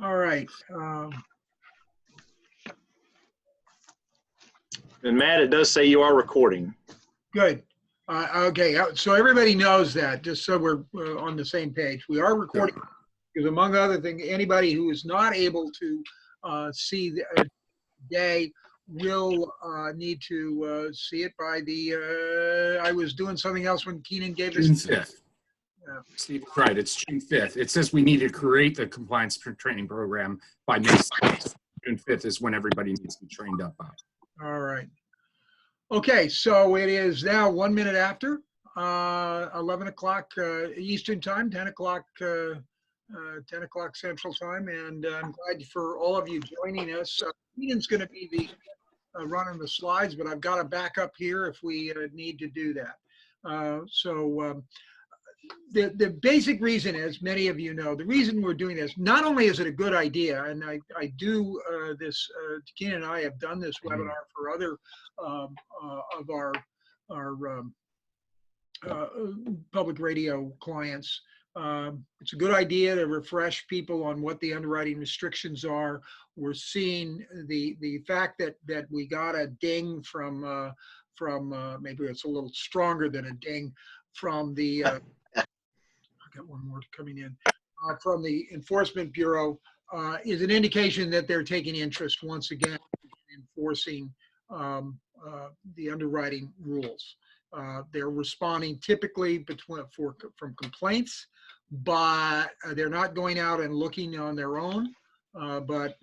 All right. And Matt, it does say you are recording. Good. Okay. So everybody knows that, just so we're on the same page. We are recording because, among other things, anybody who is not able to see the day will need to see it by the, I was doing something else when Keenan gave us. June 5th. Steve's right. It's June 5th. It says we need to create the compliance training program by May 6th. June 5th is when everybody needs to be trained up by. All right. Okay, so it is now 1 minute after 11 o'clock Eastern time, 10 o'clock 10 o'clock Central time, and I'm glad for all of you joining us. Ian's going to be the running the slides, but I've got a backup here if we need to do that. The basic reason, as many of you know, the reason we're doing this, not only is it a good idea, and I do this, Keenan and I have done this webinar for other of our public radio clients. It's a good idea to refresh people on what the underwriting restrictions are. We're seeing the fact that we got a ding from maybe it's a little stronger than a ding from the I got one more coming in from the Enforcement Bureau is an indication that they're taking interest once again in enforcing the underwriting rules. They're responding typically from complaints, but they're not going out and looking on their own. But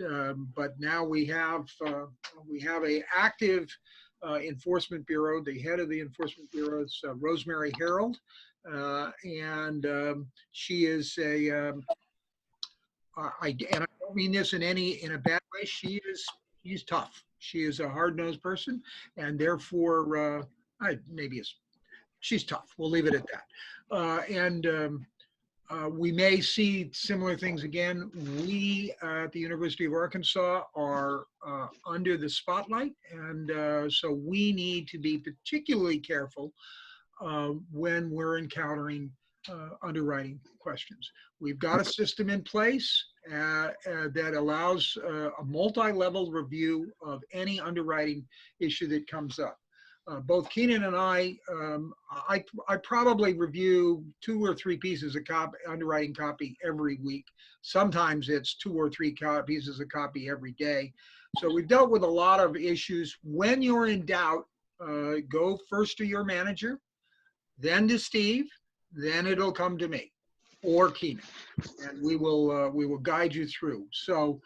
now we have a active Enforcement Bureau. The head of the Enforcement Bureau is Rosemary Harold, and she is and I don't mean this in a bad way. She's tough. She is a hard-nosed person, and therefore she's tough. We'll leave it at that. We may see similar things again. We at the University of Arkansas are under the spotlight, and so we need to be particularly careful when we're encountering underwriting questions. We've got a system in place that allows a multi-level review of any underwriting issue that comes up. Both Keenan and I probably review 2 or 3 pieces of underwriting copy every week. Sometimes it's 2 or 3 pieces of copy every day. So we've dealt with a lot of issues. When you're in doubt, go first to your manager, then to Steve, then it'll come to me or Keenan, and we will guide you through. So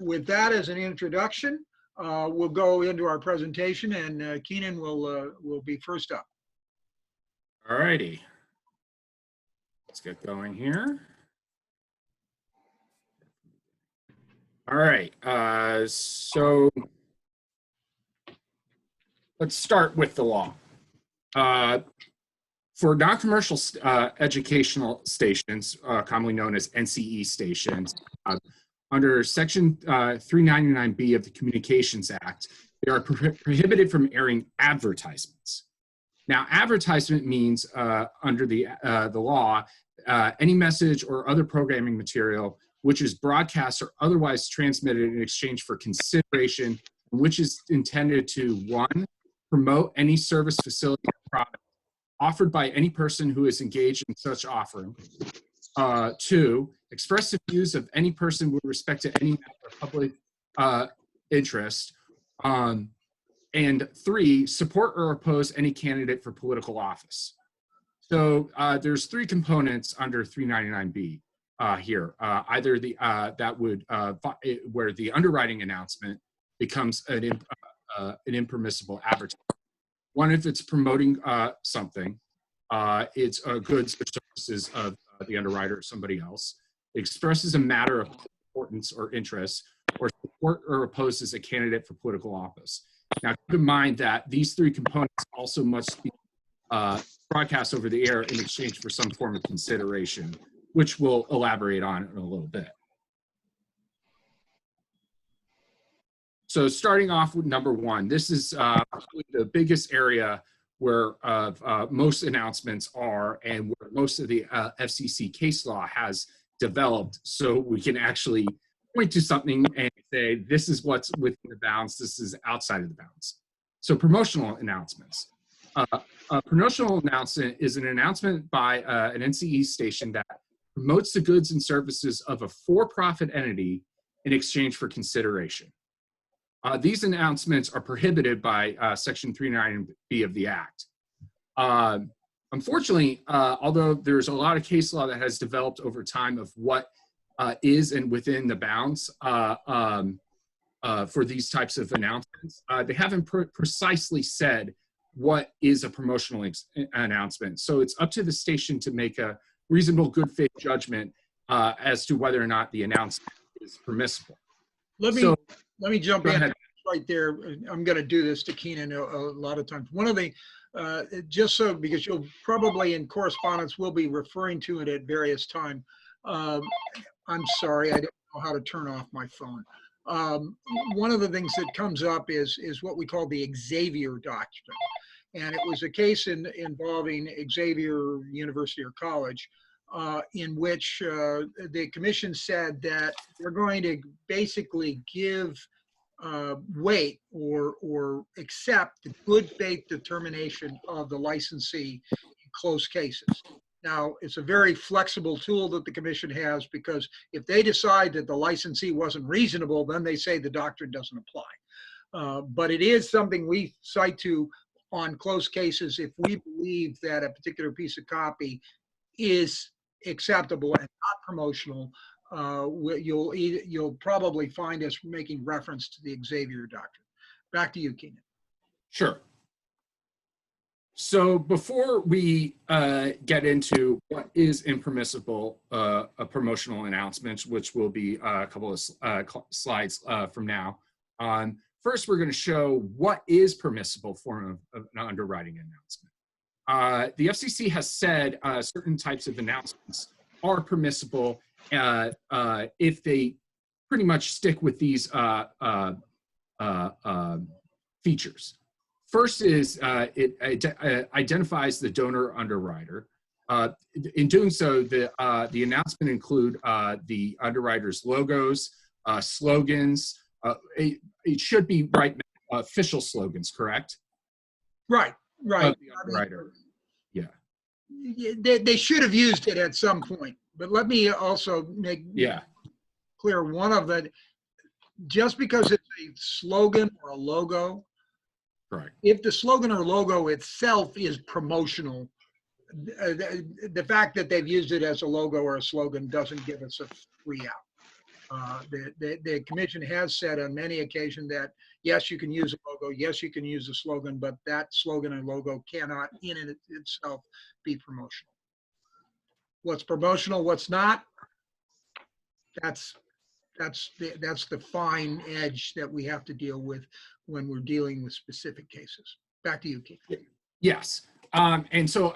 with that as an introduction, we'll go into our presentation, and Keenan will be first up. All righty. Let's get going here. All right. So let's start with the law. For non-commercial educational stations, commonly known as NCE stations, under Section 399B of the Communications Act, they are prohibited from airing advertisements. Now, advertisement means, under the law, any message or other programming material which is broadcast or otherwise transmitted in exchange for consideration, which is intended to, 1, promote any service, facility, or product offered by any person who is engaged in such offering. 2, express the views of any person with respect to any matter of public interest. And 3, support or oppose any candidate for political office. So there's 3 components under 399B here. Either where the underwriting announcement becomes an impermissible advertisement. 1, if it's promoting something, it's goods or services of the underwriter or somebody else. It expresses a matter of importance or interest, or support or opposes a candidate for political office. Now, keep in mind that these 3 components also must be broadcast over the air in exchange for some form of consideration, which we'll elaborate on in a little bit. So starting off with number 1, this is probably the biggest area where most announcements are, and where most of the FCC case law has developed, so we can actually point to something and say, this is what's within the bounds, this is outside of the bounds. So promotional announcements. A promotional announcement is an announcement by an NCE station that promotes the goods and services of a for-profit entity in exchange for consideration. These announcements are prohibited by Section 399B of the Act. Unfortunately, although there's a lot of case law that has developed over time of what is and within the bounds for these types of announcements, they haven't precisely said what is a promotional announcement. So it's up to the station to make a reasonable good faith judgment as to whether or not the announcement is permissible. Let me jump in right there. I'm going to do this to Keenan a lot of times. One of the, just so, because you'll probably in correspondence will be referring to it at various times. I'm sorry, I don't know how to turn off my phone. One of the things that comes up is what we call the Xavier Doctrine. And it was a case involving Xavier University or College, in which the commission said that they're going to basically give weight or accept the good faith determination of the licensee in close cases. Now, it's a very flexible tool that the commission has, because if they decide that the licensee wasn't reasonable, then they say the doctrine doesn't apply. But it is something we cite to on close cases if we believe that a particular piece of copy is acceptable and not promotional. You'll probably find us making reference to the Xavier Doctrine. Back to you, Keenan. Sure. So before we get into what is impermissible promotional announcements, which will be a couple of slides from now on, first we're going to show what is permissible form of an underwriting announcement. The FCC has said certain types of announcements are permissible if they pretty much stick with these features. First is it identifies the donor underwriter. In doing so, the announcement include the underwriter's logos, slogans. It should be official slogans, correct? Right. Of the underwriter. Yeah. They should have used it at some point. But let me also make clear one of the, just because it's a slogan or a logo, correct. If the slogan or logo itself is promotional, the fact that they've used it as a logo or a slogan doesn't give us a free out. The commission has said on many occasions that, yes, you can use a logo, yes, you can use a slogan, but that slogan and logo cannot in and itself be promotional. What's promotional, what's not, that's the fine edge that we have to deal with when we're dealing with specific cases. Back to you, Keith. Yes. And so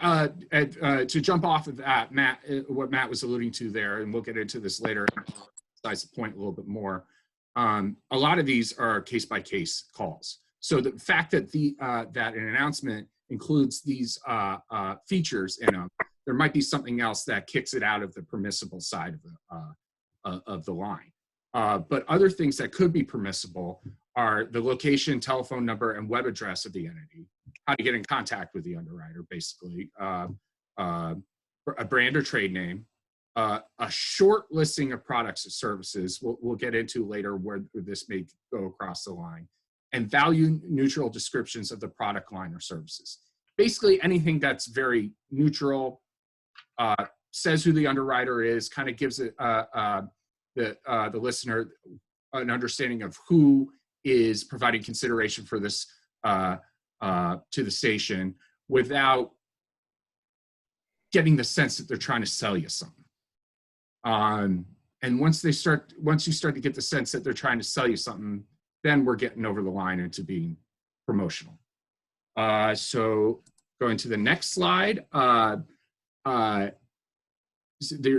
to jump off of that, Matt, what Matt was alluding to there, and we'll get into this later, emphasize the point a little bit more. A lot of these are case-by-case calls. So the fact that that an announcement includes these features in them, there might be something else that kicks it out of the permissible side of the line. But other things that could be permissible are the location, telephone number, and web address of the entity, how to get in contact with the underwriter, basically, a brand or trade name, a short listing of products or services, we'll get into later where this may go across the line, and value neutral descriptions of the product line or services. Basically anything that's very neutral, says who the underwriter is, kind of gives it the listener an understanding of who is providing consideration for this to the station without getting the sense that they're trying to sell you something. And once you start to get the sense that they're trying to sell you something, then we're getting over the line into being promotional. So going to the next slide.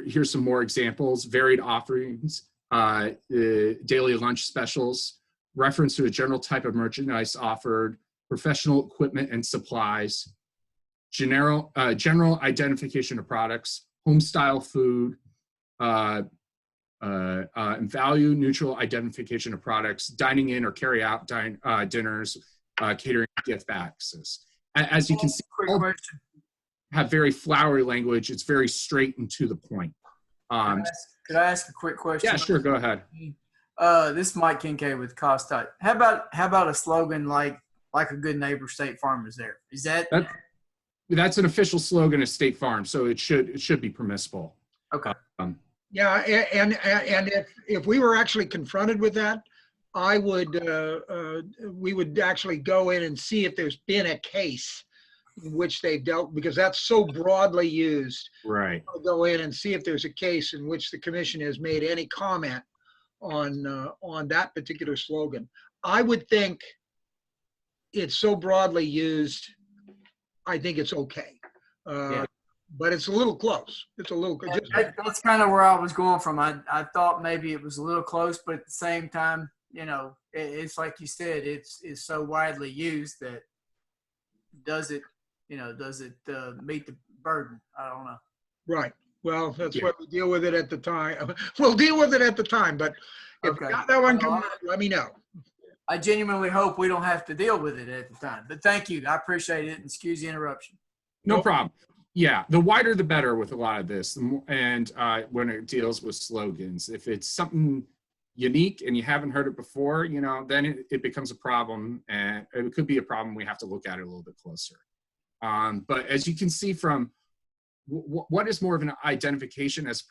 Here's some more examples: varied offerings, daily lunch specials, reference to a general type of merchandise offered, professional equipment and supplies, general identification of products, home style food, and value neutral identification of products, dining in or carry out dinners, catering, gift access. As you can see, Quick question. have very flowery language. It's very straight and to the point. Could I ask a quick question? Yeah, sure. Go ahead. This is Mike Kincaid with Cost Type. How about a slogan like a good neighbor, State Farm is there? Is That's an official slogan of State Farm, so it should be permissible. Okay. Yeah, and if we were actually confronted with that, we would actually go in and see if there's been a case in which they've dealt, because that's so broadly used. Right. I'll go in and see if there's a case in which the commission has made any comment on that particular slogan. I would think it's so broadly used, I think it's okay. Yeah. But it's a little close. It's a little. That's kind of where I was going from. I thought maybe it was a little close, but at the same time, it's like you said, it's so widely used that does it meet the burden? I don't know. Right. Well, that's what we deal with it at the time. We'll deal with it at the time, but if you got that one come up, let me know. I genuinely hope we don't have to deal with it at the time, but thank you. I appreciate it, and excuse the interruption. No problem. Yeah, the wider the better with a lot of this, and when it deals with slogans. If it's something unique and you haven't heard it before, then it becomes a problem, and it could be a problem. We have to look at it a little bit closer. But as you can see from what is more of an identification as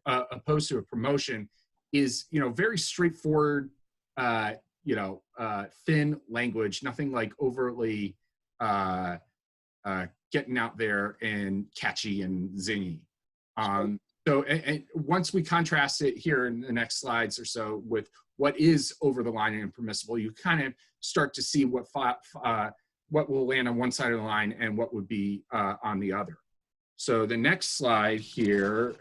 opposed to a promotion is, very straightforward, thin language, nothing like overtly getting out there and catchy and zingy. So and once we contrast it here in the next slides or so with what is over the line and impermissible, you kind of start to see what will land on one side of the line and what would be on the other. So the next slide here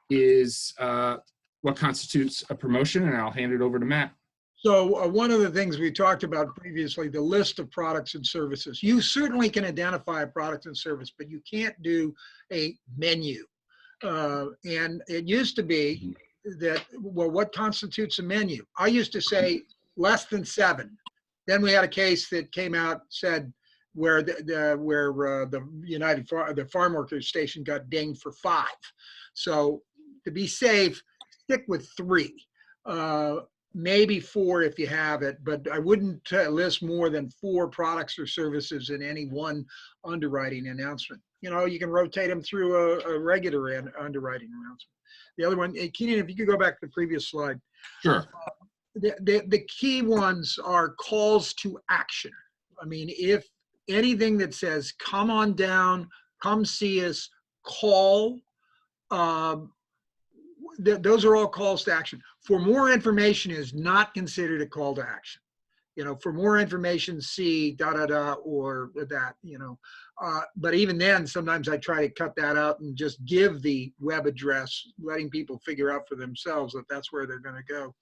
is what constitutes a promotion, and I'll hand it over to Matt. So one of the things we talked about previously, the list of products and services. You certainly can identify a product and service, but you can't do a menu. And it used to be that, well, what constitutes a menu? I used to say less than 7. Then we had a case that came out, said where the farm workers station got dinged for 5. So to be safe, stick with 3. Maybe 4 if you have it, but I wouldn't list more than 4 products or services in any one underwriting announcement. You can rotate them through a regular underwriting announcement. The other one, Keenan, if you could go back to the previous slide. Sure. The key ones are calls to action. I mean, if anything that says, come on down, come see us, call, those are all calls to action. For more information is not considered a call to action. For more information, see or that, but even then, sometimes I try to cut that out and just give the web address, letting people figure out for themselves that that's where they're going to go.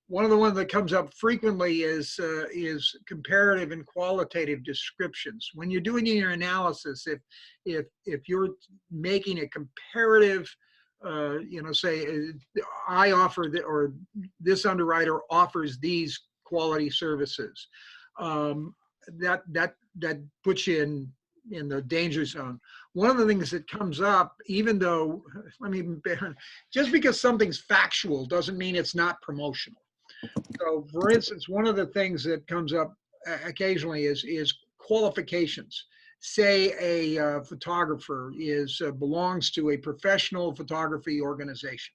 One of the ones that comes up frequently is comparative and qualitative descriptions. When you're doing your analysis, if you're making a comparative, say I offer or this underwriter offers these quality services, that puts you in the danger zone. One of the things that comes up, even though, just because something's factual doesn't mean it's not promotional. So for instance, one of the things that comes up occasionally is qualifications. Say a photographer belongs to a professional photography organization,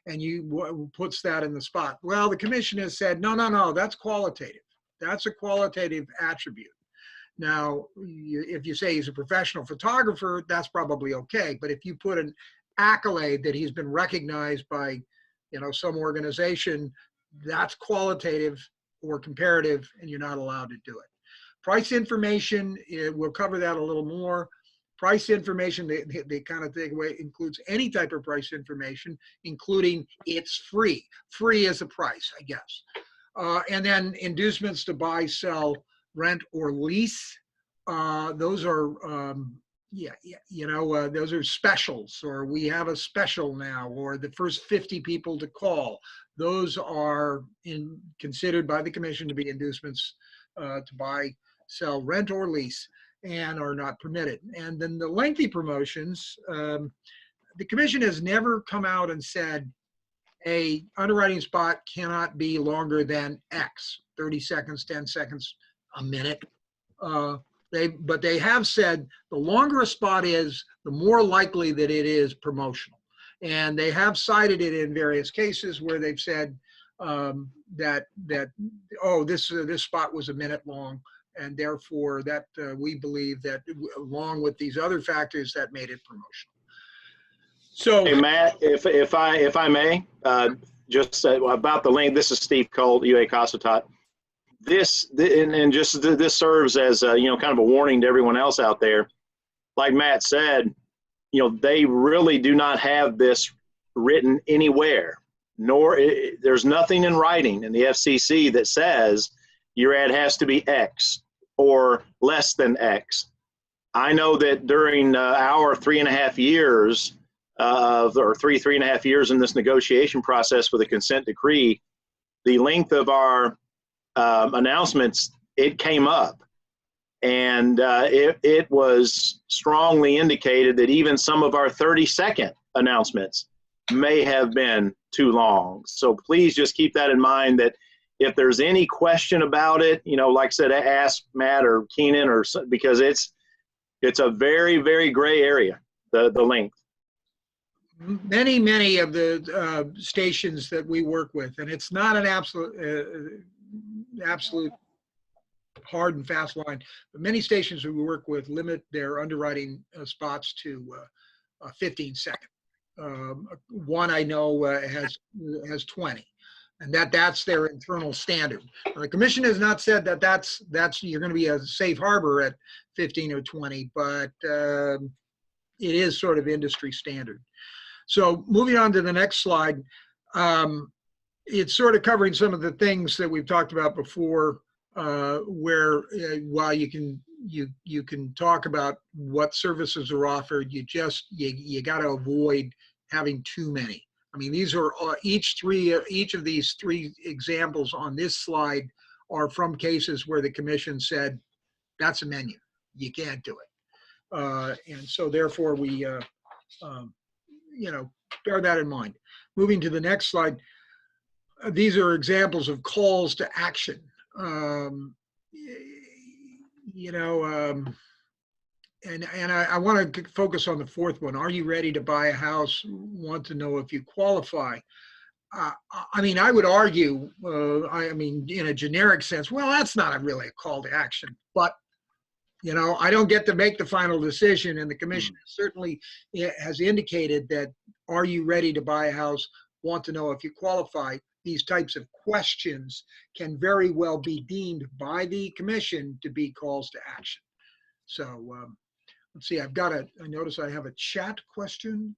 and you puts that in the spot. Well, the commission has said, no, that's qualitative. That's a qualitative attribute. Now, if you say he's a professional photographer, that's probably okay. But if you put an accolade that he's been recognized by, some organization, that's qualitative or comparative, and you're not allowed to do it. Price information, we'll cover that a little more. Price information, they kind of take away, includes any type of price information, including it's free. Free is a price, I guess. And then inducements to buy, sell, rent, or lease. Those are those are specials, or we have a special now, or the first 50 people to call. Those are considered by the commission to be inducements to buy, sell, rent, or lease, and are not permitted. And then the lengthy promotions, the commission has never come out and said a underwriting spot cannot be longer than X, 30 seconds, 10 seconds, a minute. But they have said the longer a spot is, the more likely that it is promotional. And they have cited it in various cases where they've said that this spot was a minute long, and therefore that we believe that along with these other factors that made it promotional. So, Hey, Matt, if I may, just about the length. This is Steve Cole, UA Cossatot. This serves as kind of a warning to everyone else out there. Like Matt said, they really do not have this written anywhere, nor there's nothing in writing in the FCC that says your ad has to be X or less than X. I know that during our 3.5 years or three and a half years in this negotiation process for the consent decree, the length of our announcements, it came up, and it was strongly indicated that even some of our 30-second announcements may have been too long. So please just keep that in mind, that if there's any question about it, like I said, ask Matt or Keenan, because it's a very, very gray area, the length. Many of the stations that we work with, and it's not an absolute hard and fast line, but many stations that we work with limit their underwriting spots to 15 seconds. One I know has 20, and that's their internal standard. The commission has not said that that's you're going to be a safe harbor at 15 or 20, but it is sort of industry standard. So moving on to the next slide, it's sort of covering some of the things that we've talked about before, where while you can talk about what services are offered, you got to avoid having too many. I mean, these are each of these three examples on this slide are from cases where the commission said that's a menu, you can't do it, and so therefore we bear that in mind. Moving to the next slide, these are examples of calls to action. And I want to focus on the fourth one. Are you ready to buy a house? Want to know if you qualify. I mean, I would argue, in a generic sense, well, that's not really a call to action, but I don't get to make the final decision, and the commission certainly has indicated that, are you ready to buy a house? Want to know if you qualify? These types of questions can very well be deemed by the commission to be calls to action. So let's see, I notice I have a chat question.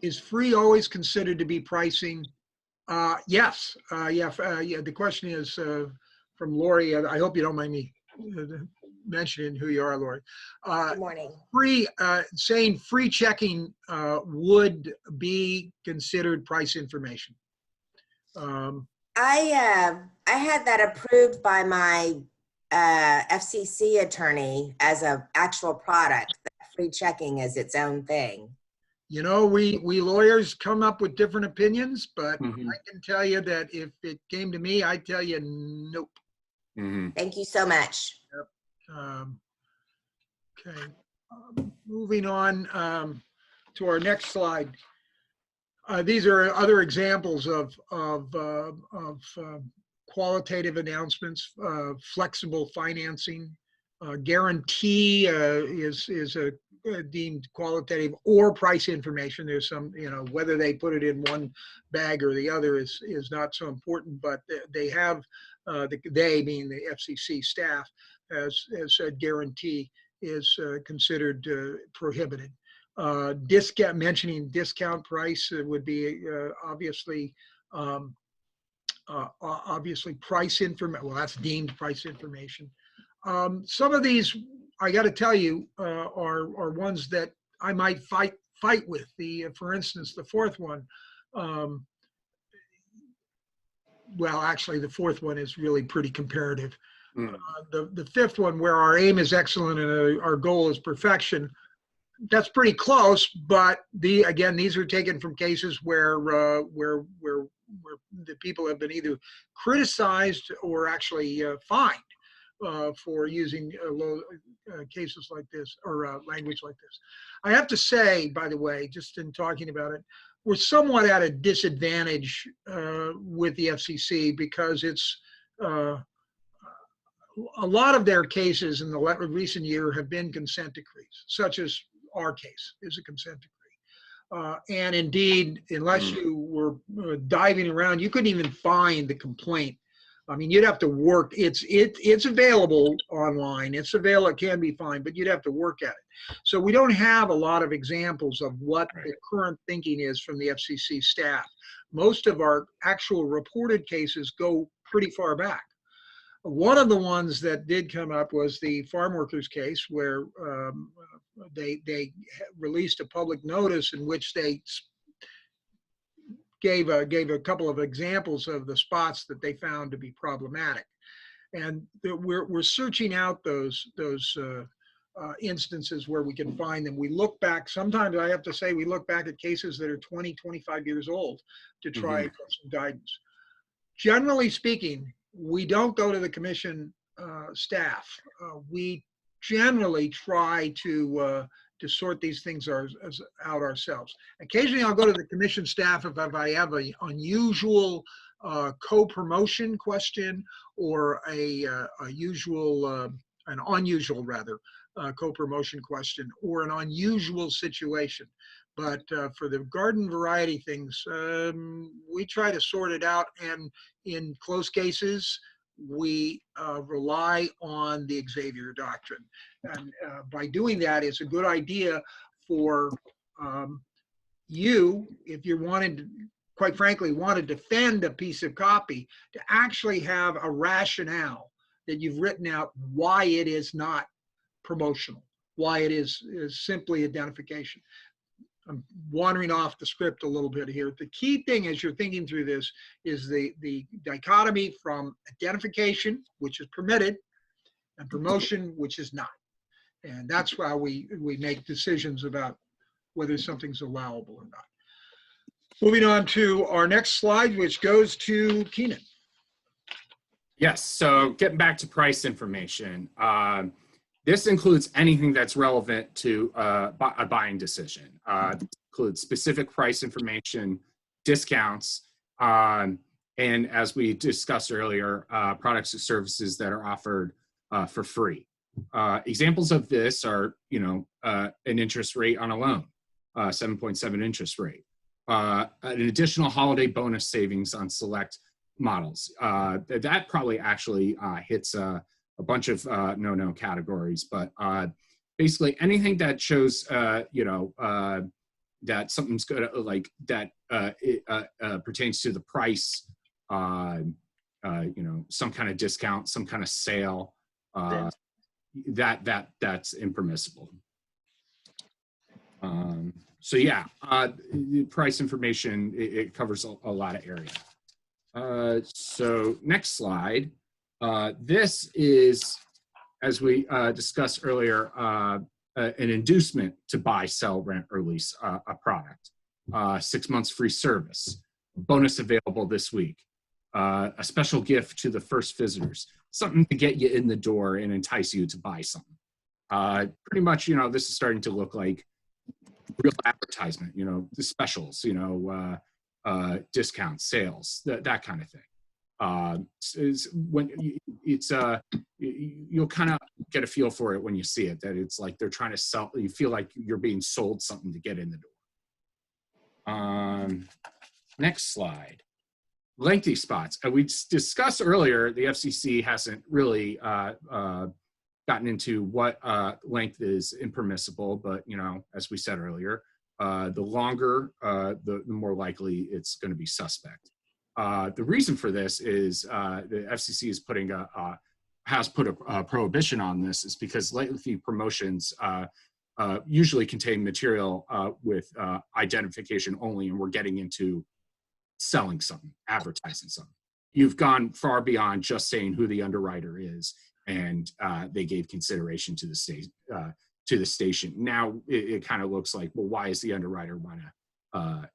Is free always considered to be pricing? Yes. The question is from Lori. I hope you don't mind me mentioning who you are, Lori. Good morning. Saying free checking would be considered price information. I had that approved by my FCC attorney as an actual product. That free checking is its own thing. We lawyers come up with different opinions, but Mm-hmm. I can tell you that if it came to me, I'd tell you nope. Mm-hmm. Thank you so much. Okay, moving on to our next slide. These are other examples of qualitative announcements. Flexible financing, guarantee is a deemed qualitative, or price information. There's some, whether they put it in one bag or the other is not so important, but they have, they being the FCC staff has said guarantee is considered prohibited. Mentioning discount price would be obviously price information. Well, that's deemed price information. Some of these I got to tell you, are ones that I might fight with. For instance, the fourth one. Well, actually, the fourth one is really pretty comparative. The fifth one, where our aim is excellent and our goal is perfection, that's pretty close. But again, these are taken from cases where the people have been either criticized or actually fined for using cases like this or language like this. I have to say, by the way, just in talking about it, we're somewhat at a disadvantage with the FCC because it's a lot of their cases in the recent year have been consent decrees, such as our case is a consent decree. And indeed, unless you were diving around, you couldn't even find the complaint. I mean, you'd have to work. It's available online. It's available. It can be found, but you'd have to work at it. So we don't have a lot of examples of what the current thinking is from the FCC staff. Most of our actual reported cases go pretty far back. One of the ones that did come up was the farm workers case, where they released a public notice in which they gave a couple of examples of the spots that they found to be problematic, and we're searching out those instances where we can find them. We look back. Sometimes I have to say we look back at cases that are 20, 25 years old to try and get some guidance. Generally speaking, we don't go to the commission staff. We generally try to sort these things out ourselves. Occasionally, I'll go to the commission staff if I have an unusual co-promotion question or an unusual co-promotion question or an unusual situation. But for the garden variety things, we try to sort it out. And in close cases, we rely on the Xavier doctrine. And by doing that, it's a good idea for you, if you wanted to, quite frankly, want to defend a piece of copy, to actually have a rationale that you've written out why it is not promotional, why it is simply identification. I'm wandering off the script a little bit here. The key thing as you're thinking through this is the dichotomy from identification, which is permitted, and promotion, which is not. And that's why we make decisions about whether something's allowable or not. Moving on to our next slide, which goes to Keenan. Yes, so getting back to price information. This includes anything that's relevant to a buying decision. It includes specific price information, discounts, and as we discussed earlier, products or services that are offered for free. Examples of this are, an interest rate on a loan, 7.7 interest rate, an additional holiday bonus savings on select models. That probably actually hits a bunch of no categories, but basically anything that shows that something's good, like that pertains to the price, some kind of discount, some kind of sale, that's impermissible. So yeah, price information, it covers a lot of area. So next slide. This is, as we discussed earlier, an inducement to buy, sell, rent, or lease a product. 6 months free service, bonus available this week, a special gift to the first visitors, something to get you in the door and entice you to buy something. Pretty much, this is starting to look like real advertisement, the specials, discounts, sales, that kind of thing. You'll kind of get a feel for it when you see it, that it's like they're trying to sell, you feel like you're being sold something to get in the door. Next slide. Lengthy spots. We discussed earlier, the FCC hasn't really gotten into what length is impermissible, but as we said earlier, the longer, the more likely it's going to be suspect. The reason for this is the FCC is putting a has put a prohibition on this is because late fee promotions usually contain material with identification only, and we're getting into selling something, advertising something. You've gone far beyond just saying who the underwriter is, and they gave consideration to the state to the station. Now it kind of looks like, well, why is the underwriter want to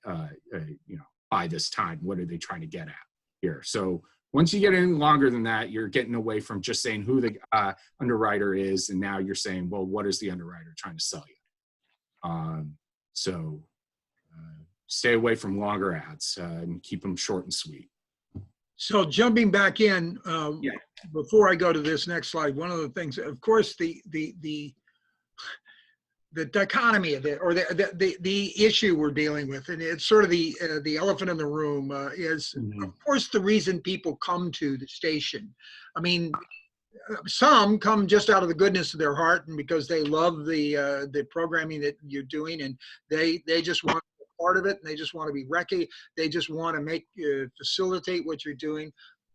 buy this time? What are they trying to get at here? So once you get in longer than that, you're getting away from just saying who the underwriter is, and now you're saying, well, what is the underwriter trying to sell you? So stay away from longer ads and keep them short and sweet. So jumping back in, Yeah. before I go to this next slide, one of the things, of course, the dichotomy of it, or the issue we're dealing with, and it's sort of the elephant in the room, is of course the reason people come to the station. I mean, some come just out of the goodness of their heart and because they love the programming that you're doing, and they just want to be part of it, and they just want to be they just want to make facilitate what you're doing.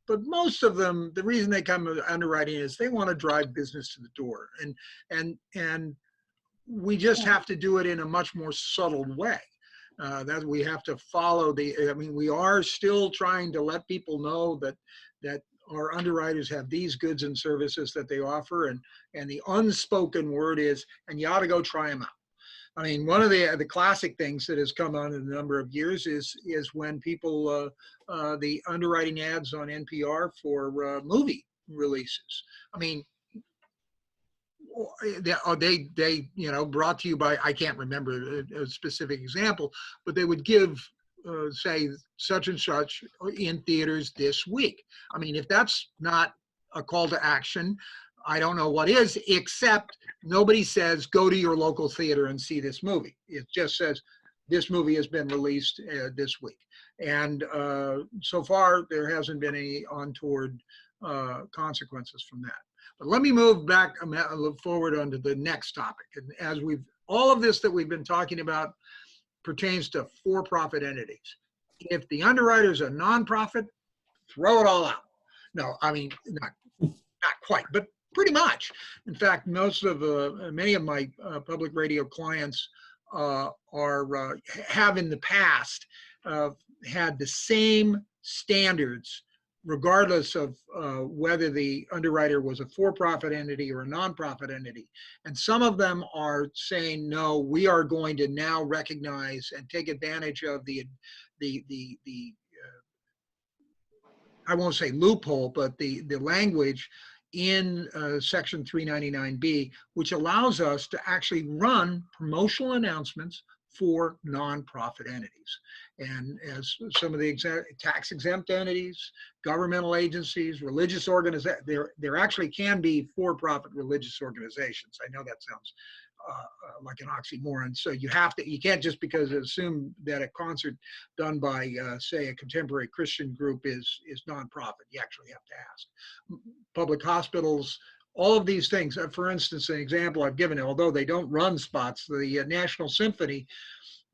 But most of them, the reason they come to underwriting is they want to drive business to the door, and we just have to do it in a much more subtle way. That we have to follow we are still trying to let people know that our underwriters have these goods and services that they offer, and the unspoken word is, and you ought to go try them out. I mean, one of the classic things that has come on in a number of years is when people, the underwriting ads on NPR for movie releases. I mean, they brought to you by, I can't remember a specific example, but they would give say such and such in theaters this week. I mean, if that's not a call to action, I don't know what is, except nobody says go to your local theater and see this movie. It just says this movie has been released this week. And so far there hasn't been any untoward consequences from that. But let me move back, look forward onto the next topic. And as all of this that we've been talking about pertains to for-profit entities. If the underwriter is a nonprofit, throw it all out. No, I mean, not quite, but pretty much. In fact, many of my public radio clients have in the past had the same standards, regardless of whether the underwriter was a for-profit entity or a nonprofit entity. And some of them are saying, no, we are going to now recognize and take advantage of the I won't say loophole, but the language in section 399B, which allows us to actually run promotional announcements for nonprofit entities. And as some of the tax exempt entities, governmental agencies, religious organizations, there actually can be for-profit religious organizations. I know that sounds like an oxymoron. So you can't just assume that a concert done by say a contemporary Christian group is nonprofit. You actually have to ask. Public hospitals, all of these things. For instance, an example I've given, although they don't run spots, the National Symphony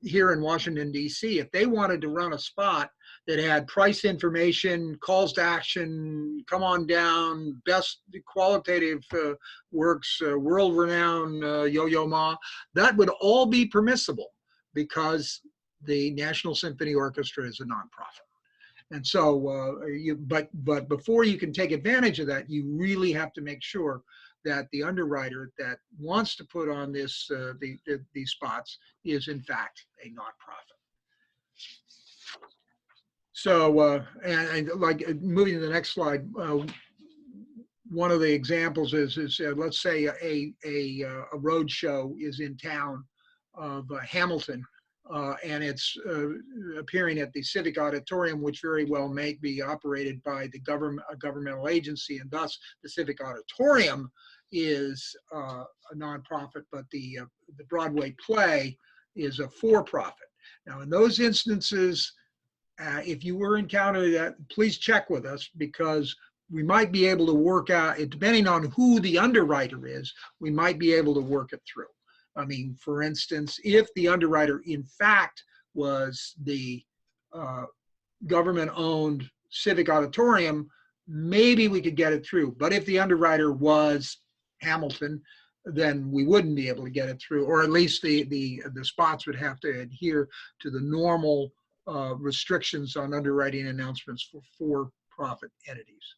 here in Washington, D.C., if they wanted to run a spot that had price information, calls to action, come on down, best qualitative works, world-renowned Yo-Yo Ma, that would all be permissible because the National Symphony Orchestra is a nonprofit. And so, but before you can take advantage of that, you really have to make sure that the underwriter that wants to put on these spots is in fact a nonprofit. So, and like moving to the next slide, one of the examples is let's say a road show is in town of Hamilton, and it's appearing at the Civic Auditorium, which very well may be operated by a governmental agency, and thus the Civic Auditorium is a nonprofit, but the Broadway play is a for-profit. Now, in those instances, if you were encountering that, please check with us, because we might be able to work out, depending on who the underwriter is, we might be able to work it through. I mean, for instance, if the underwriter in fact was the government-owned Civic Auditorium, maybe we could get it through. But if the underwriter was Hamilton, then we wouldn't be able to get it through, or at least the spots would have to adhere to the normal restrictions on underwriting announcements for for-profit entities.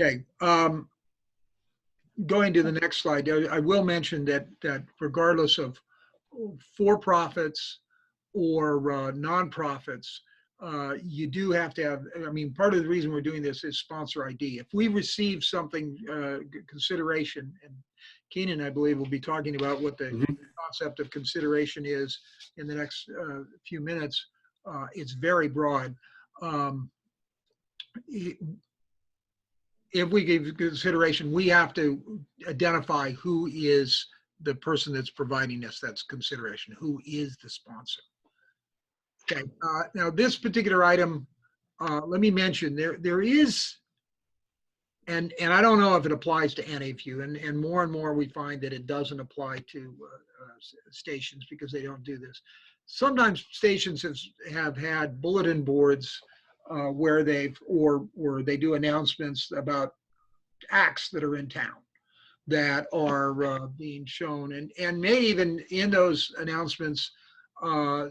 Okay, going to the next slide, I will mention that regardless of for-profits or nonprofits, you do have to have, I mean, part of the reason we're doing this is sponsor ID. If we receive something, consideration, and Keenan, I believe, will be talking about what the concept of consideration is in the next few minutes. It's very broad. If we give consideration, we have to identify who is the person that's providing us that's consideration, who is the sponsor. Okay, now this particular item, let me mention, there is, and I don't know if it applies to any of you, and more we find that it doesn't apply to stations because they don't do this. Sometimes stations have had bulletin boards where or they do announcements about acts that are in town that are being shown, and may even in those announcements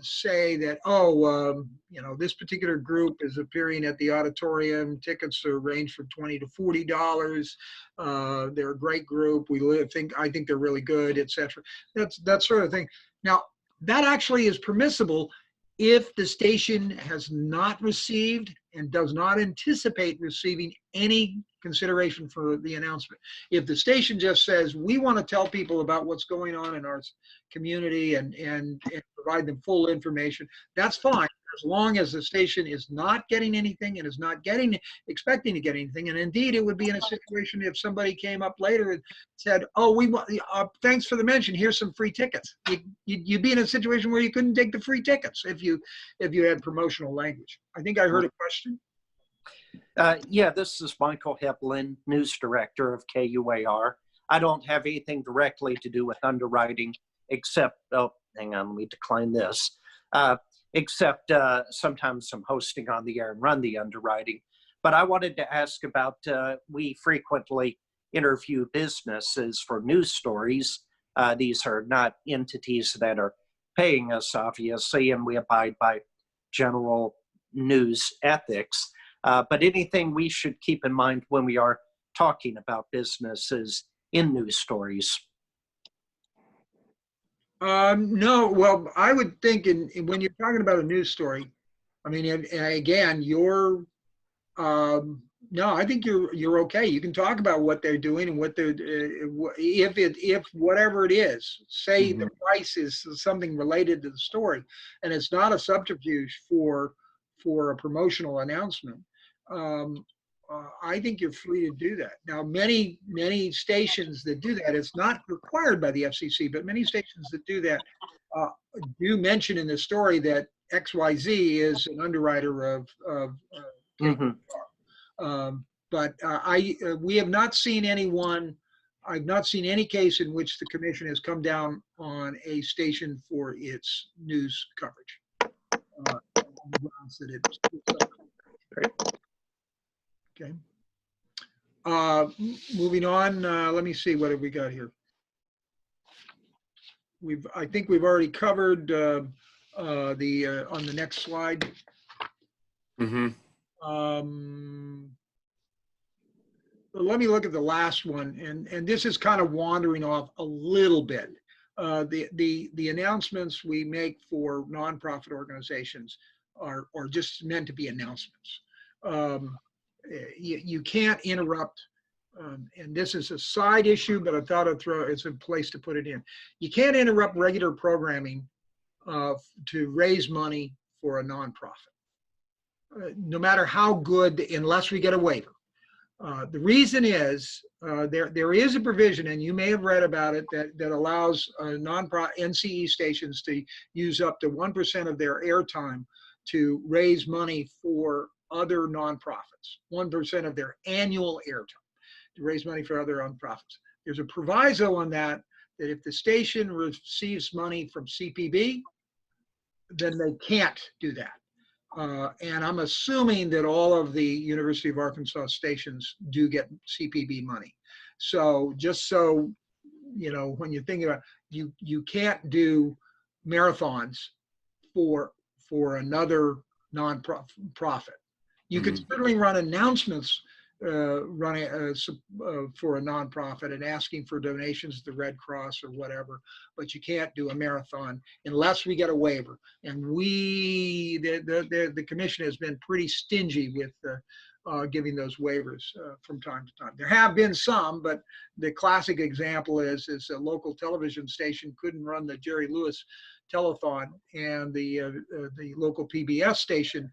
say that, you know, this particular group is appearing at the auditorium. Tickets are range from $20 to $40. They're a great group. I think they're really good, etc. That sort of thing. Now, that actually is permissible if the station has not received and does not anticipate receiving any consideration for the announcement. If the station just says, we want to tell people about what's going on in our community and provide them full information, that's fine, as long as the station is not getting anything and is not expecting to get anything. And indeed, it would be in a situation if somebody came up later and said, oh, we want, thanks for the mention, here's some free tickets. You'd be in a situation where you couldn't take the free tickets if you had promotional language. I think I heard a question. Yeah, this is Michael Heblin, news director of KUAR. I don't have anything directly to do with underwriting, except, oh, hang on, let me decline this, except sometimes some hosting on the air and run the underwriting. But I wanted to ask about, we frequently interview businesses for news stories. These are not entities that are paying us, obviously, and we abide by general news ethics. But anything we should keep in mind when we are talking about businesses in news stories? No, well, I would think when you're talking about a news story, I mean, and again, no, I think you're okay. You can talk about what they're doing and what they're, if whatever it is, say the price is something related to the story, and it's not a subterfuge for a promotional announcement. I think you're free to do that. Now, many stations that do that, it's not required by the FCC, but many stations that do that do mention in the story that XYZ is an underwriter of but we have not seen anyone. I've not seen any case in which the commission has come down on a station for its news coverage. Okay. Moving on. Let me see, what have we got here? I think we've already covered on the next slide. Let me look at the last one, and this is kind of wandering off a little bit. The announcements we make for nonprofit organizations are just meant to be announcements. You can't interrupt, and this is a side issue, but I thought it's a place to put it in. You can't interrupt regular programming to raise money for a nonprofit, no matter how good, unless we get a waiver. The reason is there is a provision, and you may have read about it, that allows nonprofit NCE stations to use up to 1% of their airtime to raise money for other nonprofits, 1% of their annual airtime to raise money for other nonprofits. There's a proviso on that if the station receives money from CPB, then they can't do that. And I'm assuming that all of the University of Arkansas stations do get CPB money. So just so, you know, when you think about, you can't do marathons for another non-profit. You could certainly run announcements running for a nonprofit and asking for donations to the Red Cross or whatever, but you can't do a marathon unless we get a waiver. And the commission has been pretty stingy with giving those waivers from time to time. There have been some, but the classic example is a local television station couldn't run the Jerry Lewis telethon, and the local PBS station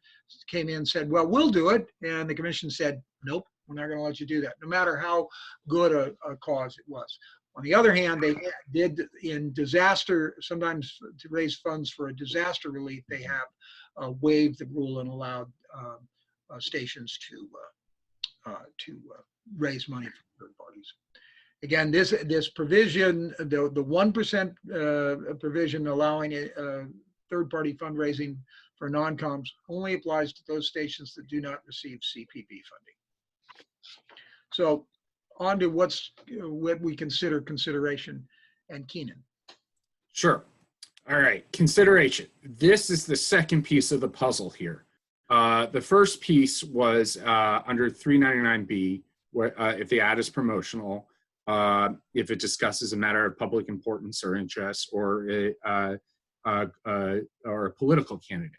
came in and said, well, we'll do it. And the commission said, nope, we're not going to let you do that, no matter how good a cause it was. On the other hand, they did in disaster, sometimes to raise funds for a disaster relief, they have waived the rule and allowed stations to raise money from third parties. Again, this provision, the 1% provision allowing third-party fundraising for non-coms only applies to those stations that do not receive CPB funding. So on to what we consider consideration, and Keenan. Sure. All right, consideration. This is the second piece of the puzzle here. The first piece was under 399B, where if the ad is promotional, if it discusses a matter of public importance or interest, or a political candidate.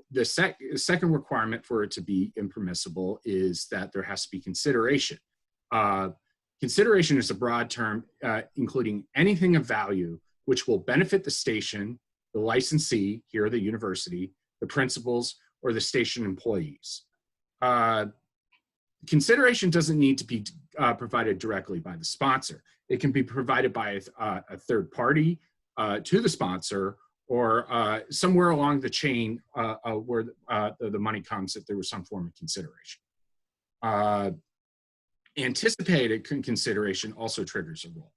The second requirement for it to be impermissible is that there has to be consideration. Consideration is a broad term, including anything of value which will benefit the station, the licensee, here the university, the principals, or the station employees. Consideration doesn't need to be provided directly by the sponsor. It can be provided by a third party to the sponsor, or somewhere along the chain where the money comes if there was some form of consideration. Anticipated consideration also triggers a rule.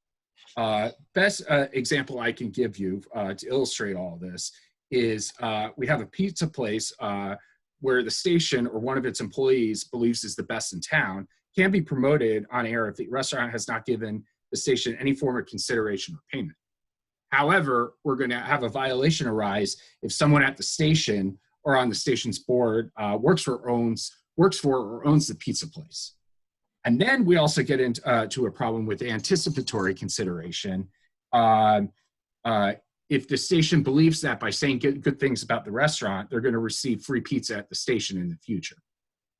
Best example I can give you to illustrate all this is we have a pizza place where the station or one of its employees believes is the best in town, can be promoted on air if the restaurant has not given the station any form of consideration or payment. However, we're going to have a violation arise if someone at the station or on the station's board works for or owns the pizza place. And then we also get into a problem with anticipatory consideration. If the station believes that by saying good things about the restaurant, they're going to receive free pizza at the station in the future.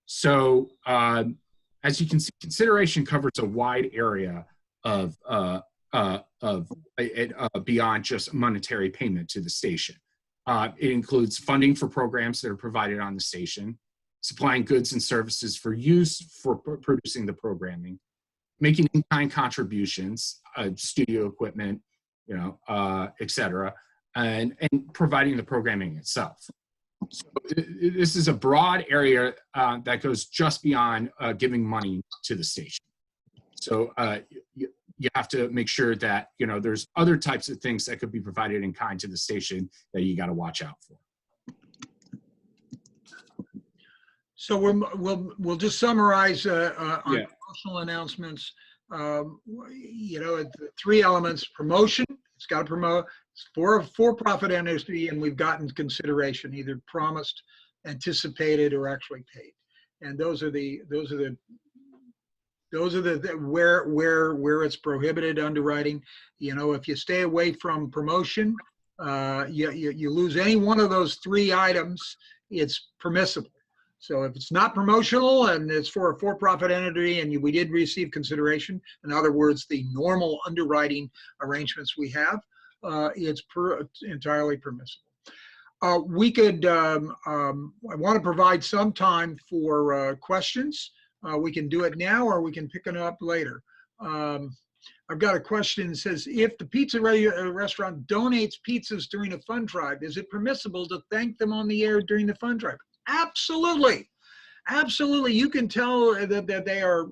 So as you can see, consideration covers a wide area of beyond just monetary payment to the station. It includes funding for programs that are provided on the station, supplying goods and services for use for producing the programming, making in-kind contributions, studio equipment, et cetera, and providing the programming itself. So this is a broad area that goes just beyond giving money to the station. So you have to make sure that there's other types of things that could be provided in kind to the station that you got to watch out for. So we'll just summarize on promotional announcements. Three elements: promotion. It's got to promote. It's for a for-profit entity, and we've gotten consideration, either promised, anticipated, or actually paid. And those are the where it's prohibited underwriting. If you stay away from promotion, you lose any one of those three items, it's permissible. So if it's not promotional and it's for a for-profit entity and we did receive consideration, in other words, the normal underwriting arrangements we have, it's entirely permissible. I want to provide some time for questions. We can do it now or we can pick it up later. I've got a question that says, if the pizza restaurant donates pizzas during a fund drive, is it permissible to thank them on the air during the fund drive? Absolutely. Absolutely, you can tell that they are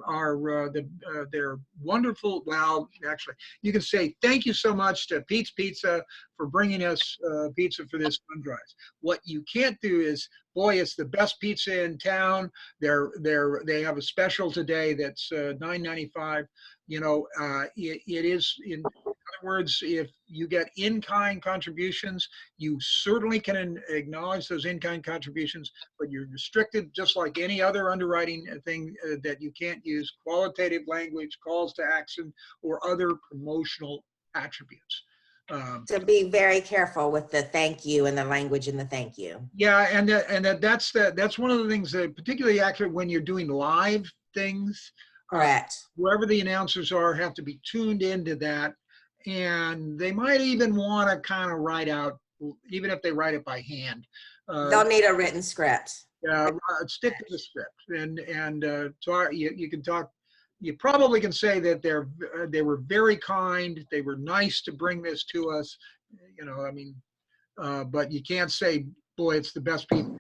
they're wonderful. Well, actually, you can say thank you so much to Pete's Pizza for bringing us pizza for this fundraise. What you can't do is, boy, it's the best pizza in town. They have a special today that's $9.95. You know, it is in other words, if you get in-kind contributions, you certainly can acknowledge those in-kind contributions, but you're restricted, just like any other underwriting thing, that you can't use qualitative language, calls to action, or other promotional attributes. So be very careful with the thank you and the language in the thank you. Yeah, that's one of the things that particularly accurate when you're doing live things. Correct. Wherever the announcers are have to be tuned into that, and they might even want to kind of write out, even if they write it by hand. They'll need a written script. Stick to the script, and so you can talk. You probably can say that they were very kind. They were nice to bring this to us. You know, I mean, but you can't say, boy, it's the best people.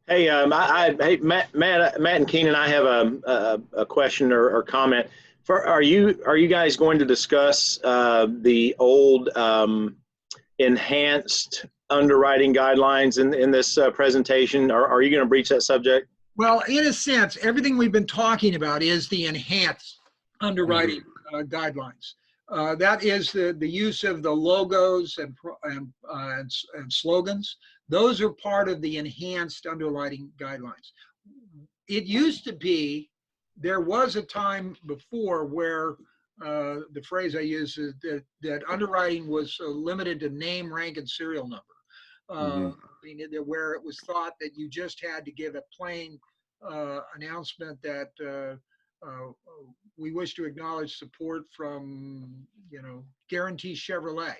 Hey, hey, Matt and Keenan, I have a question or comment. Are you guys going to discuss the old enhanced underwriting guidelines in this presentation? Are you going to breach that subject? Well, in a sense, everything we've been talking about is the enhanced underwriting guidelines. That is the use of the logos and slogans. Those are part of the enhanced underwriting guidelines. It used to be, there was a time before where the phrase I use is that underwriting was limited to name, rank, and serial number. Where it was thought that you just had to give a plain announcement that we wish to acknowledge support from, Guarantee Chevrolet,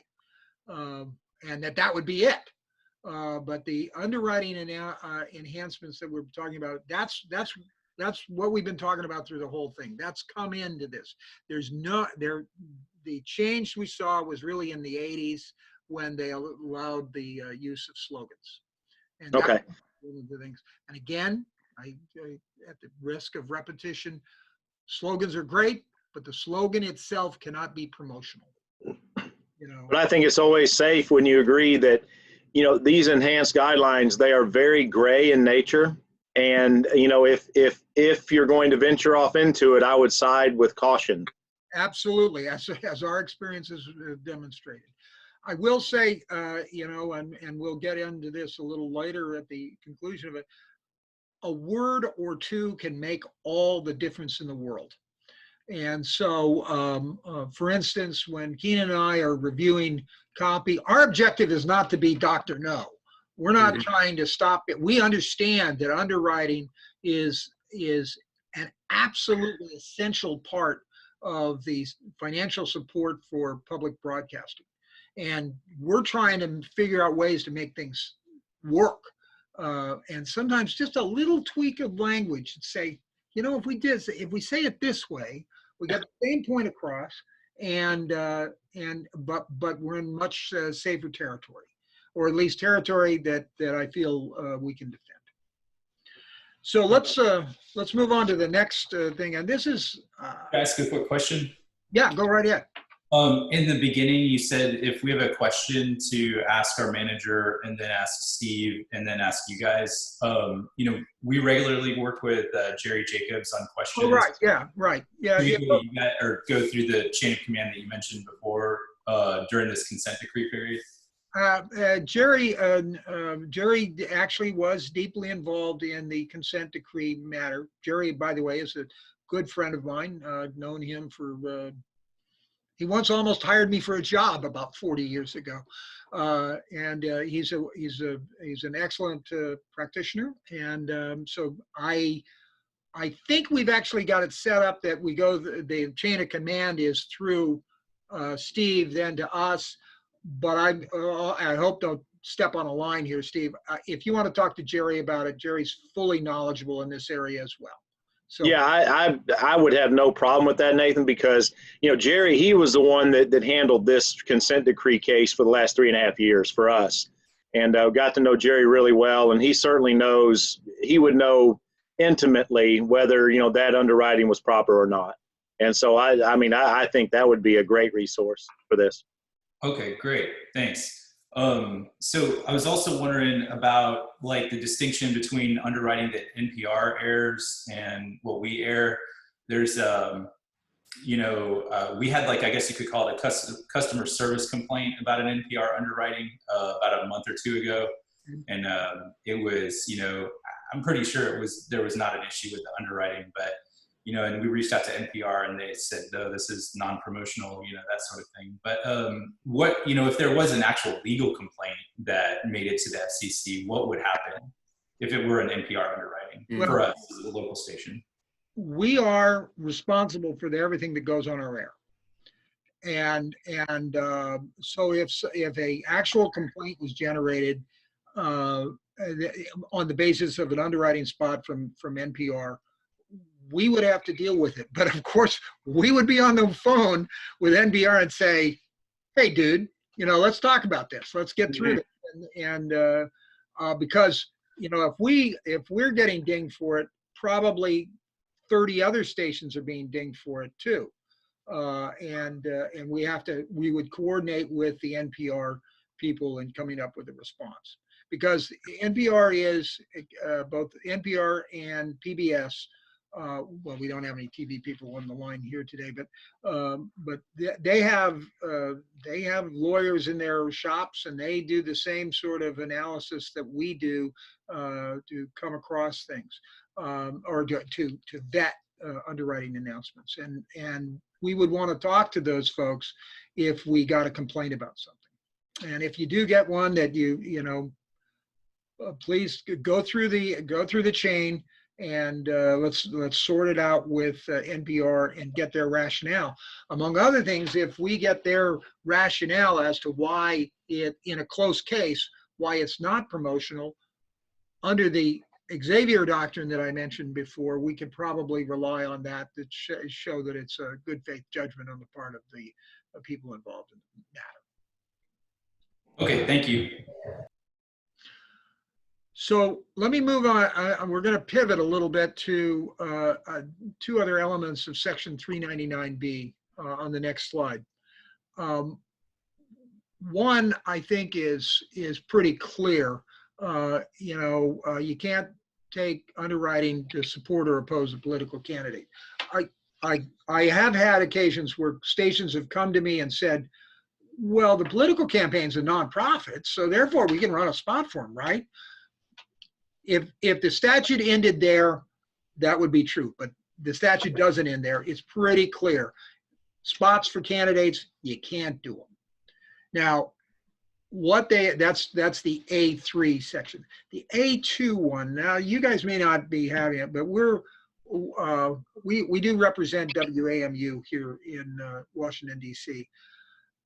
and that would be it. But the underwriting and enhancements that we're talking about, that's what we've been talking about through the whole thing. That's come into this. The change we saw was really in the 80s when they allowed the use of slogans. And okay. One of the things. And again, I at the risk of repetition, slogans are great, but the slogan itself cannot be promotional. But I think it's always safe when you agree that, these enhanced guidelines, they are very gray in nature. And, if you're going to venture off into it, I would side with caution. Absolutely, as our experiences demonstrated. I will say, and we'll get into this a little later at the conclusion of it, a word or two can make all the difference in the world. And so, for instance, when Keenan and I are reviewing copy, our objective is not to be Dr. No. We're not trying to stop it. We understand that underwriting is an absolutely essential part of the financial support for public broadcasting. And we're trying to figure out ways to make things work. And sometimes just a little tweak of language and say, if we say it this way, we got the same point across, but we're in much safer territory, or at least territory that I feel we can defend. So let's move on to the next thing, and this is. Can I ask a quick question? Yeah, go right ahead. In the beginning, you said if we have a question to ask our manager and then ask Steve and then ask you guys, we regularly work with Jerry Jacobs on questions. Oh, right. Yeah, right. Yeah. Or go through the chain of command that you mentioned before during this consent decree period. Jerry actually was deeply involved in the consent decree matter. Jerry, by the way, is a good friend of mine. I've known him for. He once almost hired me for a job about 40 years ago, and he's an excellent practitioner. And so I think we've actually got it set up that we go the chain of command is through Steve, then to us. But I hope don't step on a line here, Steve. If you want to talk to Jerry about it, Jerry's fully knowledgeable in this area as well. So, yeah, I would have no problem with that, Nathan, because, Jerry, he was the one that handled this consent decree case for the last 3.5 years for us. and got to know Jerry really well. And he certainly he would know intimately whether, that underwriting was proper or not. And so I think that would be a great resource for this. Okay, great. Thanks. So I was also wondering about like the distinction between underwriting that NPR airs and what we air. There's, we had like, I guess you could call it a customer service complaint about an NPR underwriting about a month or two ago. And it was, I'm pretty sure there was not an issue with the underwriting, but, and we reached out to NPR and they said, no, this is non-promotional, that sort of thing. But if there was an actual legal complaint that made it to the FCC, what would happen if it were an NPR underwriting for us as a local station? We are responsible for everything that goes on our air. And so if a actual complaint was generated on the basis of an underwriting spot from NPR, we would have to deal with it. But of course, we would be on the phone with NPR and say, hey, dude, let's talk about this. Let's get through this. And because, if we're getting dinged for it, probably 30 other stations are being dinged for it too. And we would coordinate with the NPR people in coming up with a response. Because NPR is, both NPR and PBS, well, we don't have any TV people on the line here today, but they have lawyers in their shops, and they do the same sort of analysis that we do to come across things, or to vet underwriting announcements. And we would want to talk to those folks if we got a complaint about something. And if you do get one that please go through the chain. And let's sort it out with NPR and get their rationale. Among other things, if we get their rationale as to why in a close case, why it's not promotional, under the Xavier doctrine that I mentioned before, we could probably rely on that to show that it's a good faith judgment on the part of the people involved in the matter. Okay, thank you. So let me move on. We're going to pivot a little bit to two other elements of Section 399B on the next slide. One, I think, is pretty clear. You can't take underwriting to support or oppose a political candidate. I have had occasions where stations have come to me and said, well, the political campaign's a nonprofit, so therefore we can run a spot for them, right? If the statute ended there, that would be true, but the statute doesn't end there. It's pretty clear. Spots for candidates, you can't do them. Now, that's the A3 section. The A2 one, now you guys may not be having it, but we do represent WAMU here in Washington, D.C.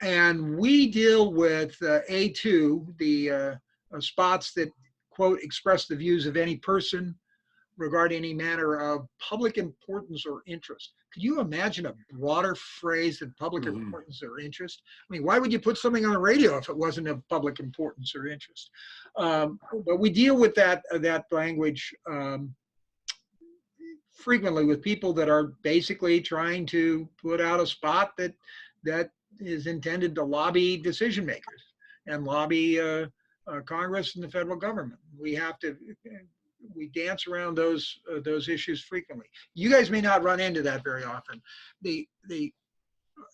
And we deal with A2, the spots that, quote, express the views of any person regarding any matter of public importance or interest. Could you imagine a broader phrase than public importance or interest? I mean, why would you put something on the radio if it wasn't of public importance or interest? But we deal with that language frequently with people that are basically trying to put out a spot that is intended to lobby decision makers and lobby Congress and the federal government. We dance around those issues frequently. You guys may not run into that very often.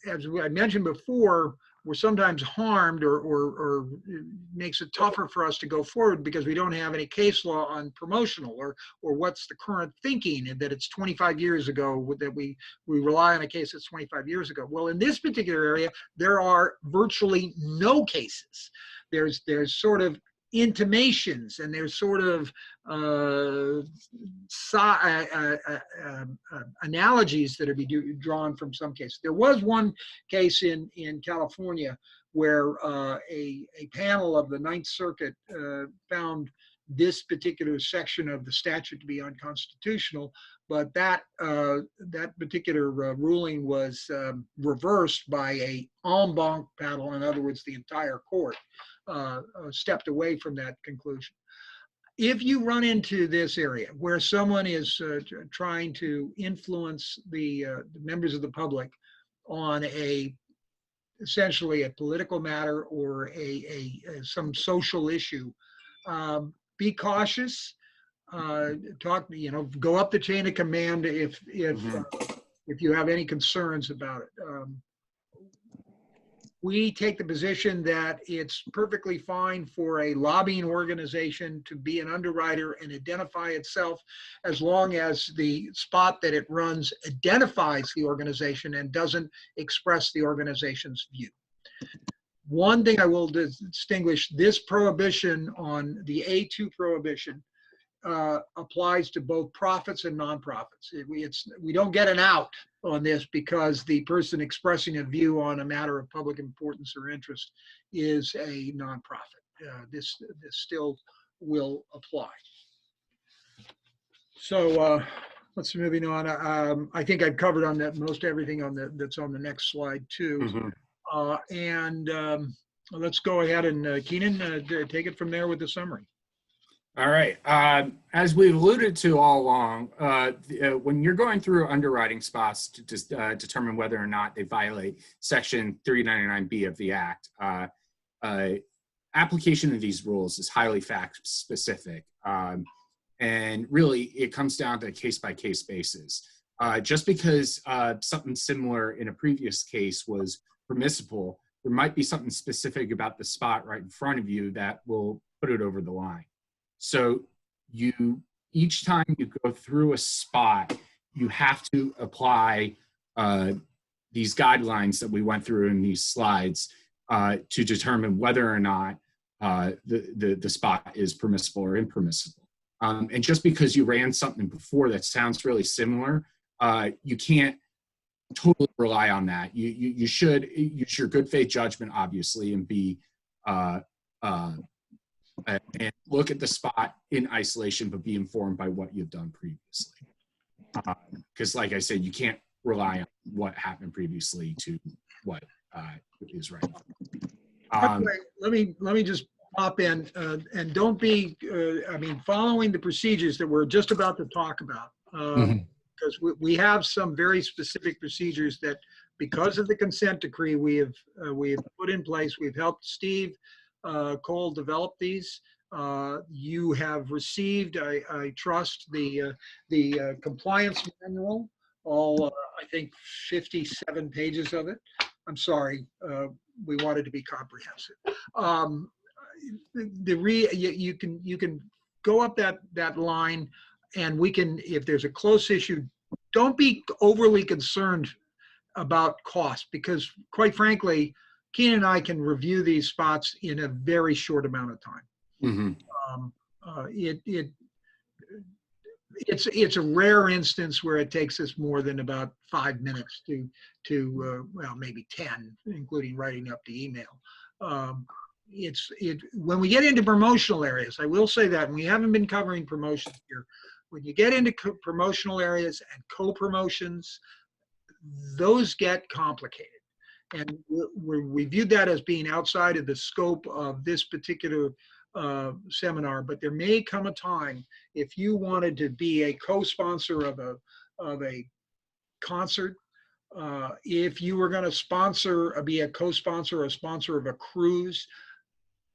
As I mentioned before, we're sometimes harmed or makes it tougher for us to go forward because we don't have any case law on promotional or what's the current thinking, and that it's 25 years ago that we rely on a case that's 25 years ago. Well, in this particular area, there are virtually no cases. There's sort of intimations and there's sort of analogies that are drawn from some cases. There was one case in California where a panel of the Ninth Circuit found this particular section of the statute to be unconstitutional, but that particular ruling was reversed by a en banc panel, in other words, the entire court. stepped away from that conclusion. If you run into this area where someone is trying to influence the members of the public on essentially a political matter or some social issue, be cautious. Go up the chain of command if you have any concerns about it. We take the position that it's perfectly fine for a lobbying organization to be an underwriter and identify itself as long as the spot that it runs identifies the organization and doesn't express the organization's view. One thing I will distinguish, this prohibition on the A2 prohibition applies to both profits and nonprofits. We don't get an out on this because the person expressing a view on a matter of public importance or interest is a nonprofit. This still will apply. So let's moving on. I think I've covered on that most everything on that's on the next slide too. Let's go ahead and Keenan, take it from there with the summary. All right. As we've alluded to all along, when you're going through underwriting spots to just determine whether or not they violate Section 399B of the Act, application of these rules is highly fact-specific. And really, it comes down to a case-by-case basis. Just because something similar in a previous case was permissible, there might be something specific about the spot right in front of you that will put it over the line. So each time you go through a spot, you have to apply these guidelines that we went through in these slides to determine whether or not the spot is permissible or impermissible. And just because you ran something before that sounds really similar, you can't totally rely on that. You should use your good faith judgment, obviously, and be and look at the spot in isolation, but be informed by what you've done previously. Because like I said, you can't rely on what happened previously to what is right now. Let me just pop in and don't be, following the procedures that we're just about to talk about. Because we have some very specific procedures that, because of the consent decree we have put in place. We've helped Steve Cole develop these. You have received, I trust, the compliance manual, all I think 57 pages of it. I'm sorry, we wanted to be comprehensive. You can go up that line, and we can, if there's a close issue, don't be overly concerned about cost, because quite frankly, Keenan and I can review these spots in a very short amount of time. It's a rare instance where it takes us more than about 5 minutes to well, maybe 10, including writing up the email. When we get into promotional areas, I will say that, and we haven't been covering promotions here. When you get into promotional areas and co-promotions, those get complicated. And we viewed that as being outside of the scope of this particular seminar, but there may come a time if you wanted to be a co-sponsor of a concert, if you were going to be a co-sponsor or a sponsor of a cruise,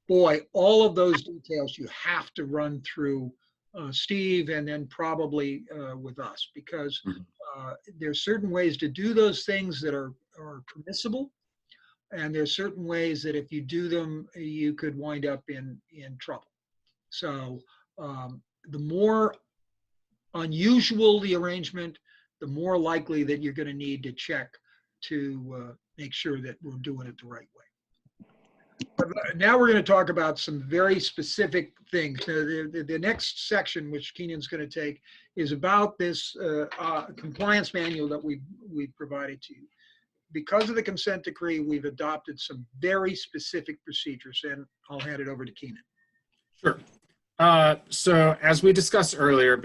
boy, all of those details you have to run through Steve and then probably with us, because there's certain ways to do those things that are permissible, and there's certain ways that if you do them, you could wind up in trouble. So the more unusual the arrangement, the more likely that you're going to need to check to make sure that we're doing it the right way. But now we're going to talk about some very specific things. The next section, which Keenan's going to take, is about this compliance manual that we've provided to you. Because of the consent decree, we've adopted some very specific procedures, and I'll hand it over to Keenan. Sure. So as we discussed earlier,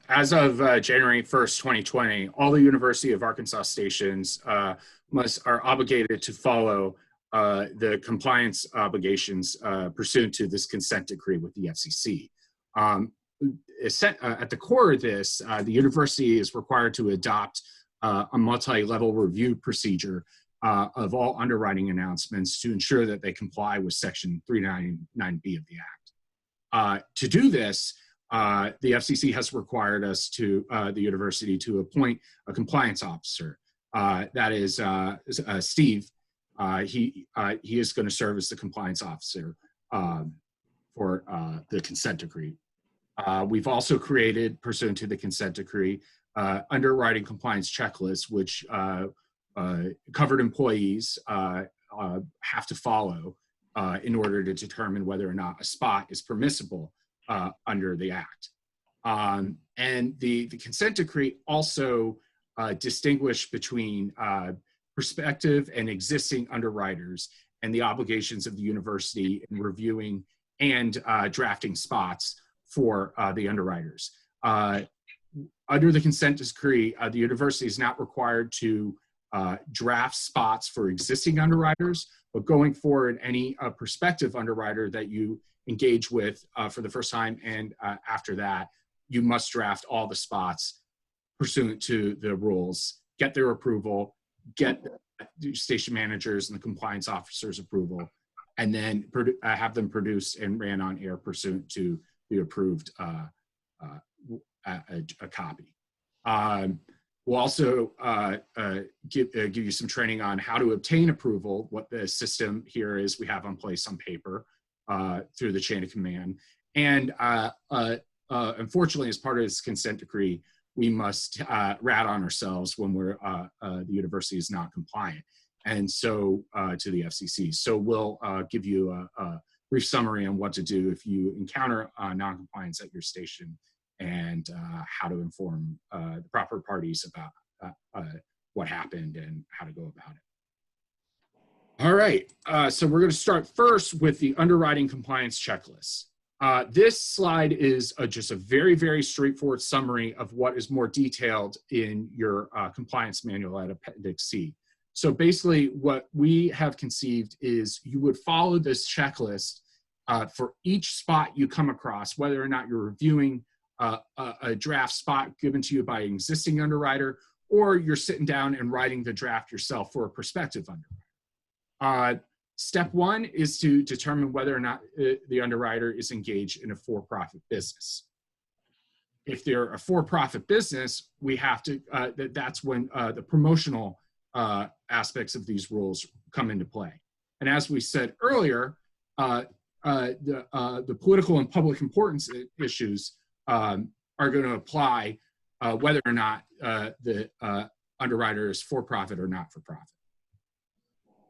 as of January 1st, 2020, all the University of Arkansas stations are obligated to follow the compliance obligations pursuant to this consent decree with the FCC. At the core of this, the university is required to adopt a multi-level review procedure of all underwriting announcements to ensure that they comply with Section 399B of the Act. To do this, the FCC has required us to, the university, to appoint a compliance officer. That is Steve. He is going to serve as the compliance officer for the consent decree. We've also created, pursuant to the consent decree, underwriting compliance checklist, which covered employees have to follow in order to determine whether or not a spot is permissible under the Act. And the consent decree also distinguished between prospective and existing underwriters and the obligations of the university in reviewing and drafting spots for the underwriters. Under the consent decree, the university is not required to draft spots for existing underwriters, but going forward, any prospective underwriter that you engage with for the first time and after that, you must draft all the spots pursuant to the rules, get their approval, get the station managers and the compliance officers' approval, and then have them produced and ran on air pursuant to the approved a copy. We'll also give you some training on how to obtain approval. What the system here is we have on place on paper through the chain of command. And unfortunately, as part of this consent decree, we must rat on ourselves when we're the university is not compliant, and so to the FCC. So we'll give you a brief summary on what to do if you encounter non-compliance at your station, and how to inform the proper parties about what happened and how to go about it. All right, so we're going to start first with the underwriting compliance checklist. This slide is just a very, very straightforward summary of what is more detailed in your compliance manual at Appendix C. So basically what we have conceived is you would follow this checklist for each spot you come across, whether or not you're reviewing a draft spot given to you by an existing underwriter, or you're sitting down and writing the draft yourself for a prospective underwriter. Step one is to determine whether or not the underwriter is engaged in a for-profit business. If they're a for-profit business, we have to, that's when the promotional aspects of these rules come into play. And as we said earlier, the political and public importance issues are going to apply whether or not the underwriter is for-profit or not for-profit.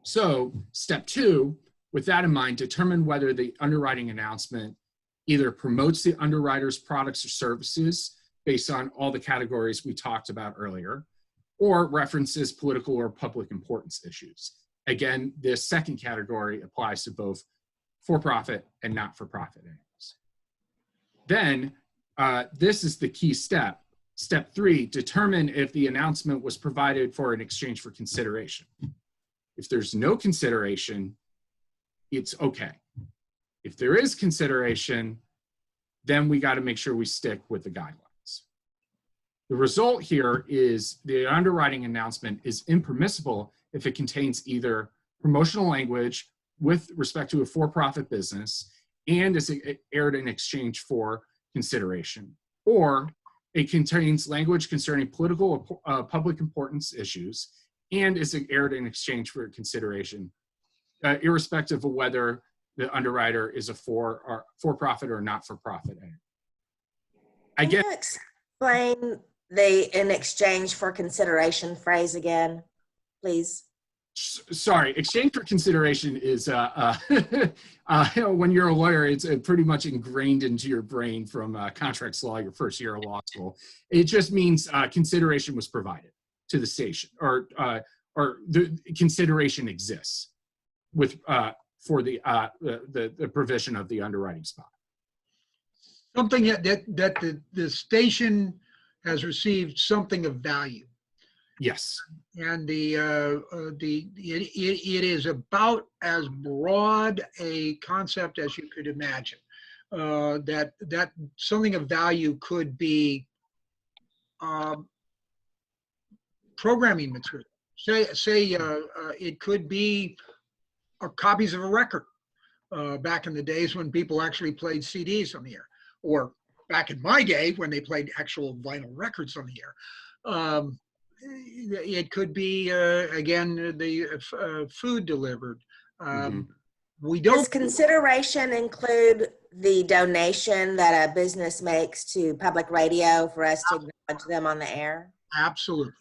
So step two, with that in mind, determine whether the underwriting announcement either promotes the underwriter's products or services based on all the categories we talked about earlier, or references political or public importance issues. Again, this second category applies to both for-profit and not-for-profit entities. Then, this is the key step. Step three, determine if the announcement was provided for in exchange for consideration. If there's no consideration, it's okay. If there is consideration, then we got to make sure we stick with the guidelines. The result here is the underwriting announcement is impermissible if it contains either promotional language with respect to a for-profit business and is aired in exchange for consideration, or it contains language concerning political or public importance issues and is aired in exchange for consideration, irrespective of whether the underwriter is a for-profit or not-for-profit entity. Can you explain the in exchange for consideration phrase again, please? Sorry, exchange for consideration is, when you're a lawyer, it's pretty much ingrained into your brain from contracts law, your first year of law school. It just means consideration was provided to the station, or the consideration exists with for the provision of the underwriting spot. Something that the station has received something of value. Yes. And it is about as broad a concept as you could imagine. That something of value could be programming material. Say it could be copies of a record. Back in the days when people actually played CDs on the air, or back in my day when they played actual vinyl records on the air. It could be, again, the food delivered. We don't. Does consideration include the donation that a business makes to public radio for us to acknowledge them on the air? Absolutely.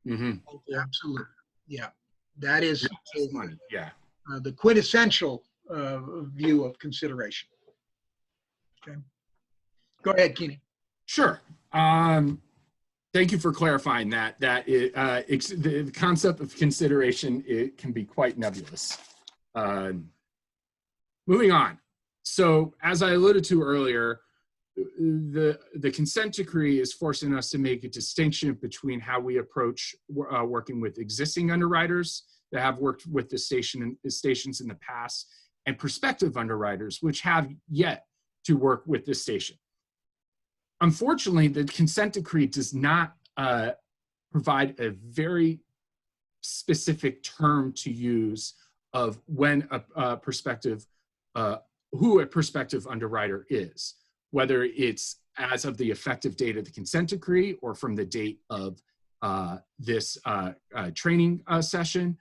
Thank you. Absolutely. Yeah. That is Money. Yeah. the quintessential view of consideration. Okay. Go ahead, Keenan. Sure. Thank you for clarifying that. The concept of consideration, it can be quite nebulous. Moving on. So as I alluded to earlier, the consent decree is forcing us to make a distinction between how we approach working with existing underwriters that have worked with the stations in the past, and prospective underwriters which have yet to work with this station. Unfortunately, the consent decree does not provide a very specific term to use of when a prospective, who a prospective underwriter is, whether it's as of the effective date of the consent decree or from the date of this training session.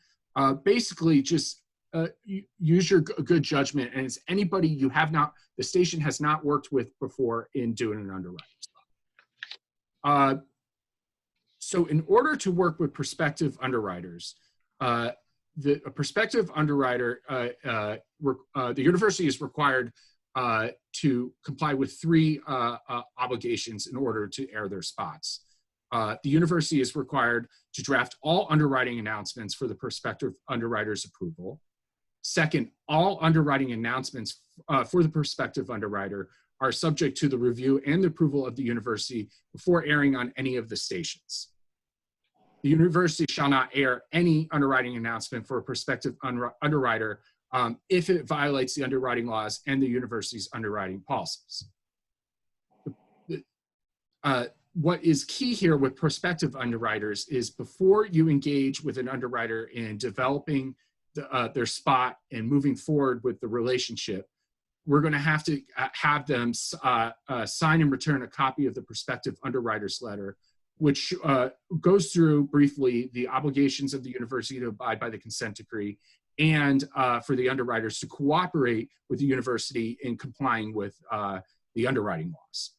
Basically, just use your good judgment, and it's anybody the station has not worked with before in doing an underwriting stop. So in order to work with prospective underwriters, a prospective underwriter, the university is required to comply with 3 obligations in order to air their spots. The university is required to draft all underwriting announcements for the prospective underwriter's approval. Second, all underwriting announcements for the prospective underwriter are subject to the review and the approval of the university before airing on any of the stations. The university shall not air any underwriting announcement for a prospective underwriter if it violates the underwriting laws and the university's underwriting policies. What is key here with prospective underwriters is before you engage with an underwriter in developing their spot and moving forward with the relationship, we're going to have them sign and return a copy of the prospective underwriter's letter, which goes through briefly the obligations of the university to abide by the consent decree and for the underwriters to cooperate with the university in complying with the underwriting laws.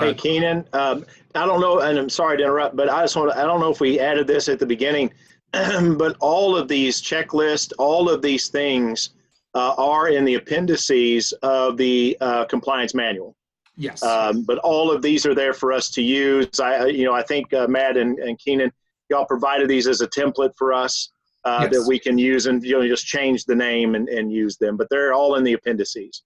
Hey, Keenan, I don't know, and I'm sorry to interrupt, but I don't know if we added this at the beginning, but all of these checklists, all of these things are in the appendices of the compliance manual. Yes. But all of these are there for us to use. I think Matt and Keenan, y'all provided these as a template for us Yes. that we can use, and just change the name and use them. But they're all in the appendices.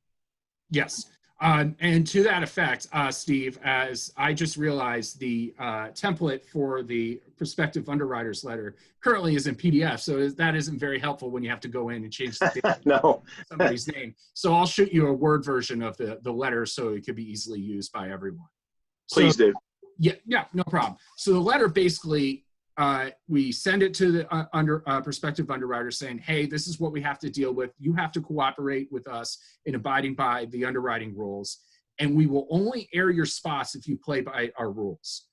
Yes. And to that effect, Steve, as I just realized, the template for the prospective underwriter's letter currently is in PDF, so that isn't very helpful when you have to go in and change the No. somebody's name. So I'll shoot you a Word version of the letter so it could be easily used by everyone. Please do. Yeah, no problem. So the letter basically, we send it to the prospective underwriter saying, hey, this is what we have to deal with. You have to cooperate with us in abiding by the underwriting rules. And we will only air your spots if you play by our rules.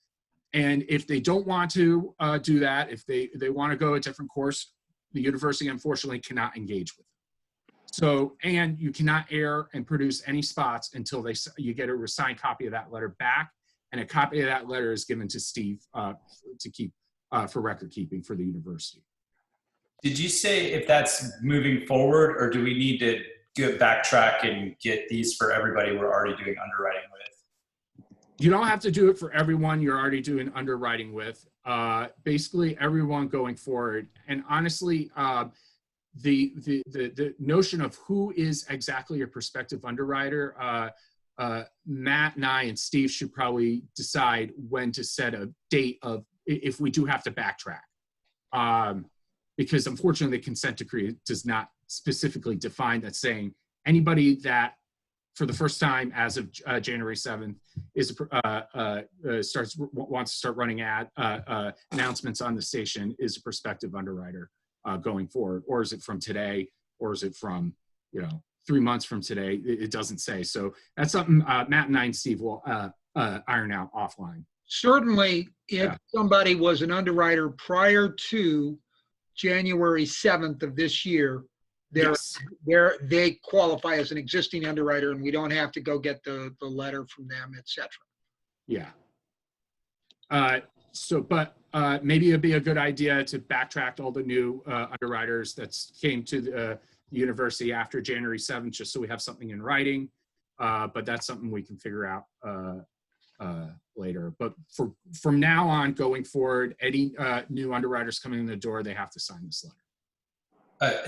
And if they don't want to do that, if they want to go a different course, the university unfortunately cannot engage with them. So, and you cannot air and produce any spots until you get a signed copy of that letter back. And a copy of that letter is given to Steve to keep for record keeping for the university. Did you say if that's moving forward, or do we need to backtrack and get these for everybody we're already doing underwriting with? You don't have to do it for everyone you're already doing underwriting with. Basically, everyone going forward. And honestly, the notion of who is exactly your prospective underwriter, Matt and I and Steve should probably decide when to set a date of if we do have to backtrack. because unfortunately the consent decree does not specifically define that, saying anybody that for the first time as of January 7th wants to start running announcements on the station is a prospective underwriter going forward, or is it from today, or is it from 3 months from today? It doesn't say. So that's something Matt and I and Steve will iron out offline. Certainly, if somebody was an underwriter prior to January 7th of this year, they qualify as an existing underwriter, and we don't have to go get the letter from them, etc. Yeah. But maybe it'd be a good idea to backtrack all the new underwriters that came to the university after January 7th, just so we have something in writing. But that's something we can figure out later. But from now on, going forward, any new underwriters coming in the door, they have to sign this letter.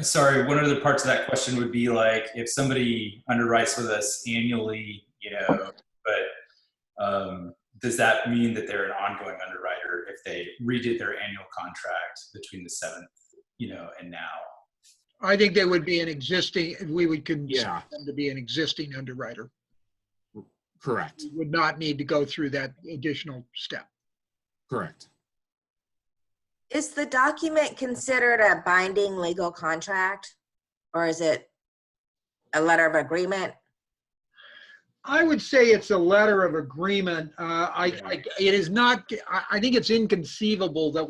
Sorry, one of the parts of that question would be like, if somebody underwrites with us annually, but does that mean that they're an ongoing underwriter if they redid their annual contract between the 7th, and now? I think they would be we would consider them to be an existing underwriter. Correct. We would not need to go through that additional step. Correct. Is the document considered a binding legal contract, or is it a letter of agreement? I would say it's a letter of agreement. It is not. I think it's inconceivable that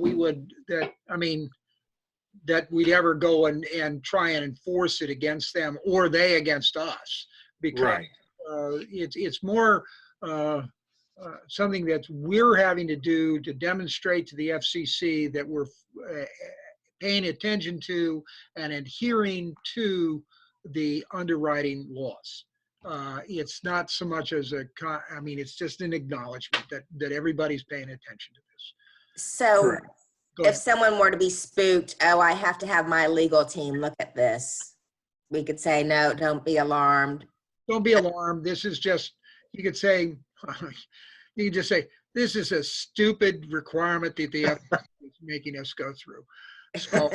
that we'd ever go and try and enforce it against them, or they against us, because it's more something that we're having to do to demonstrate to the FCC that we're paying attention to and adhering to the underwriting laws. It's not so much as it's just an acknowledgement that everybody's paying attention to this. So if someone were to be spooked, I have to have my legal team look at this, we could say, no, don't be alarmed. Don't be alarmed. This is just, you could just say, this is a stupid requirement that the FCC is making us go through. So,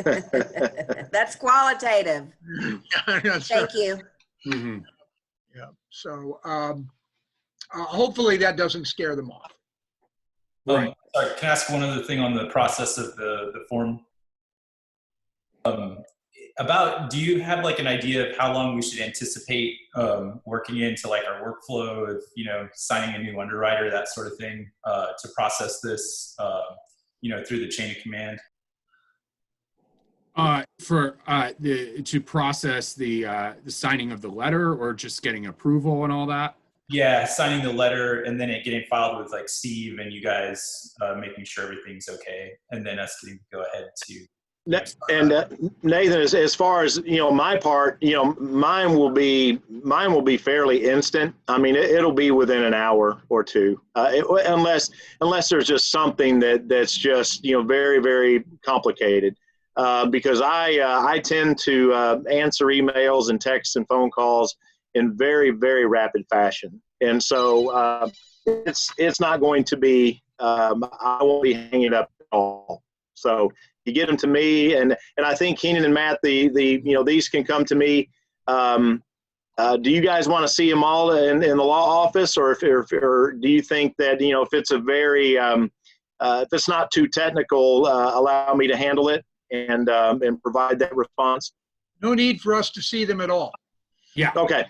that's qualitative. Thank you. Mm-hmm. Yeah. So hopefully that doesn't scare them off. Sorry, can I ask one other thing on the process of the form? Do you have like an idea of how long we should anticipate working into like our workflow of, signing a new underwriter, that sort of thing, to process this, through the chain of command? To process the signing of the letter, or just getting approval and all that? Yeah, signing the letter and then it getting filed with like Steve and you guys making sure everything's okay, and then us getting to go ahead to. And Nathan, as far as my part, mine will be fairly instant. I mean, it'll be within an hour or two, unless there's just something that's just very, very complicated. Because I tend to answer emails and texts and phone calls in very, very rapid fashion, and so it's not going to be. I won't be hanging up at all. So you get them to me, and I think Keenan and Matt, these can come to me. Do you guys want to see them all in the law office, or do you think that if it's a very if it's not too technical, allow me to handle it and provide that response? No need for us to see them at all. Yeah. Okay.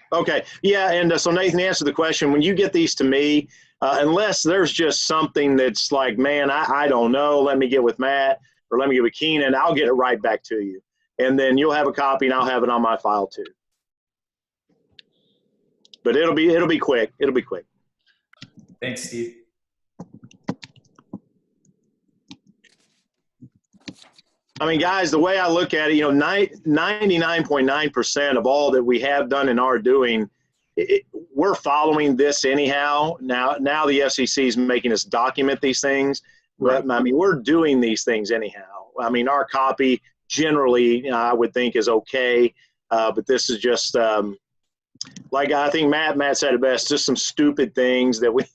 Yeah, and so Nathan, answer the question. When you get these to me, unless there's just something that's like, man, I don't know, let me get with Matt or let me get with Keenan, I'll get it right back to you. And then you'll have a copy and I'll have it on my file too. But it'll be quick. It'll be quick. Thanks, Steve. I mean, guys, the way I look at it, 99.9% of all that we have done and are doing, we're following this anyhow. Now the FCC is making us document these things. Right. But, I mean, we're doing these things anyhow. I mean, our copy generally, I would think, is okay. But this is just, like I think Matt said it best, just some stupid things that we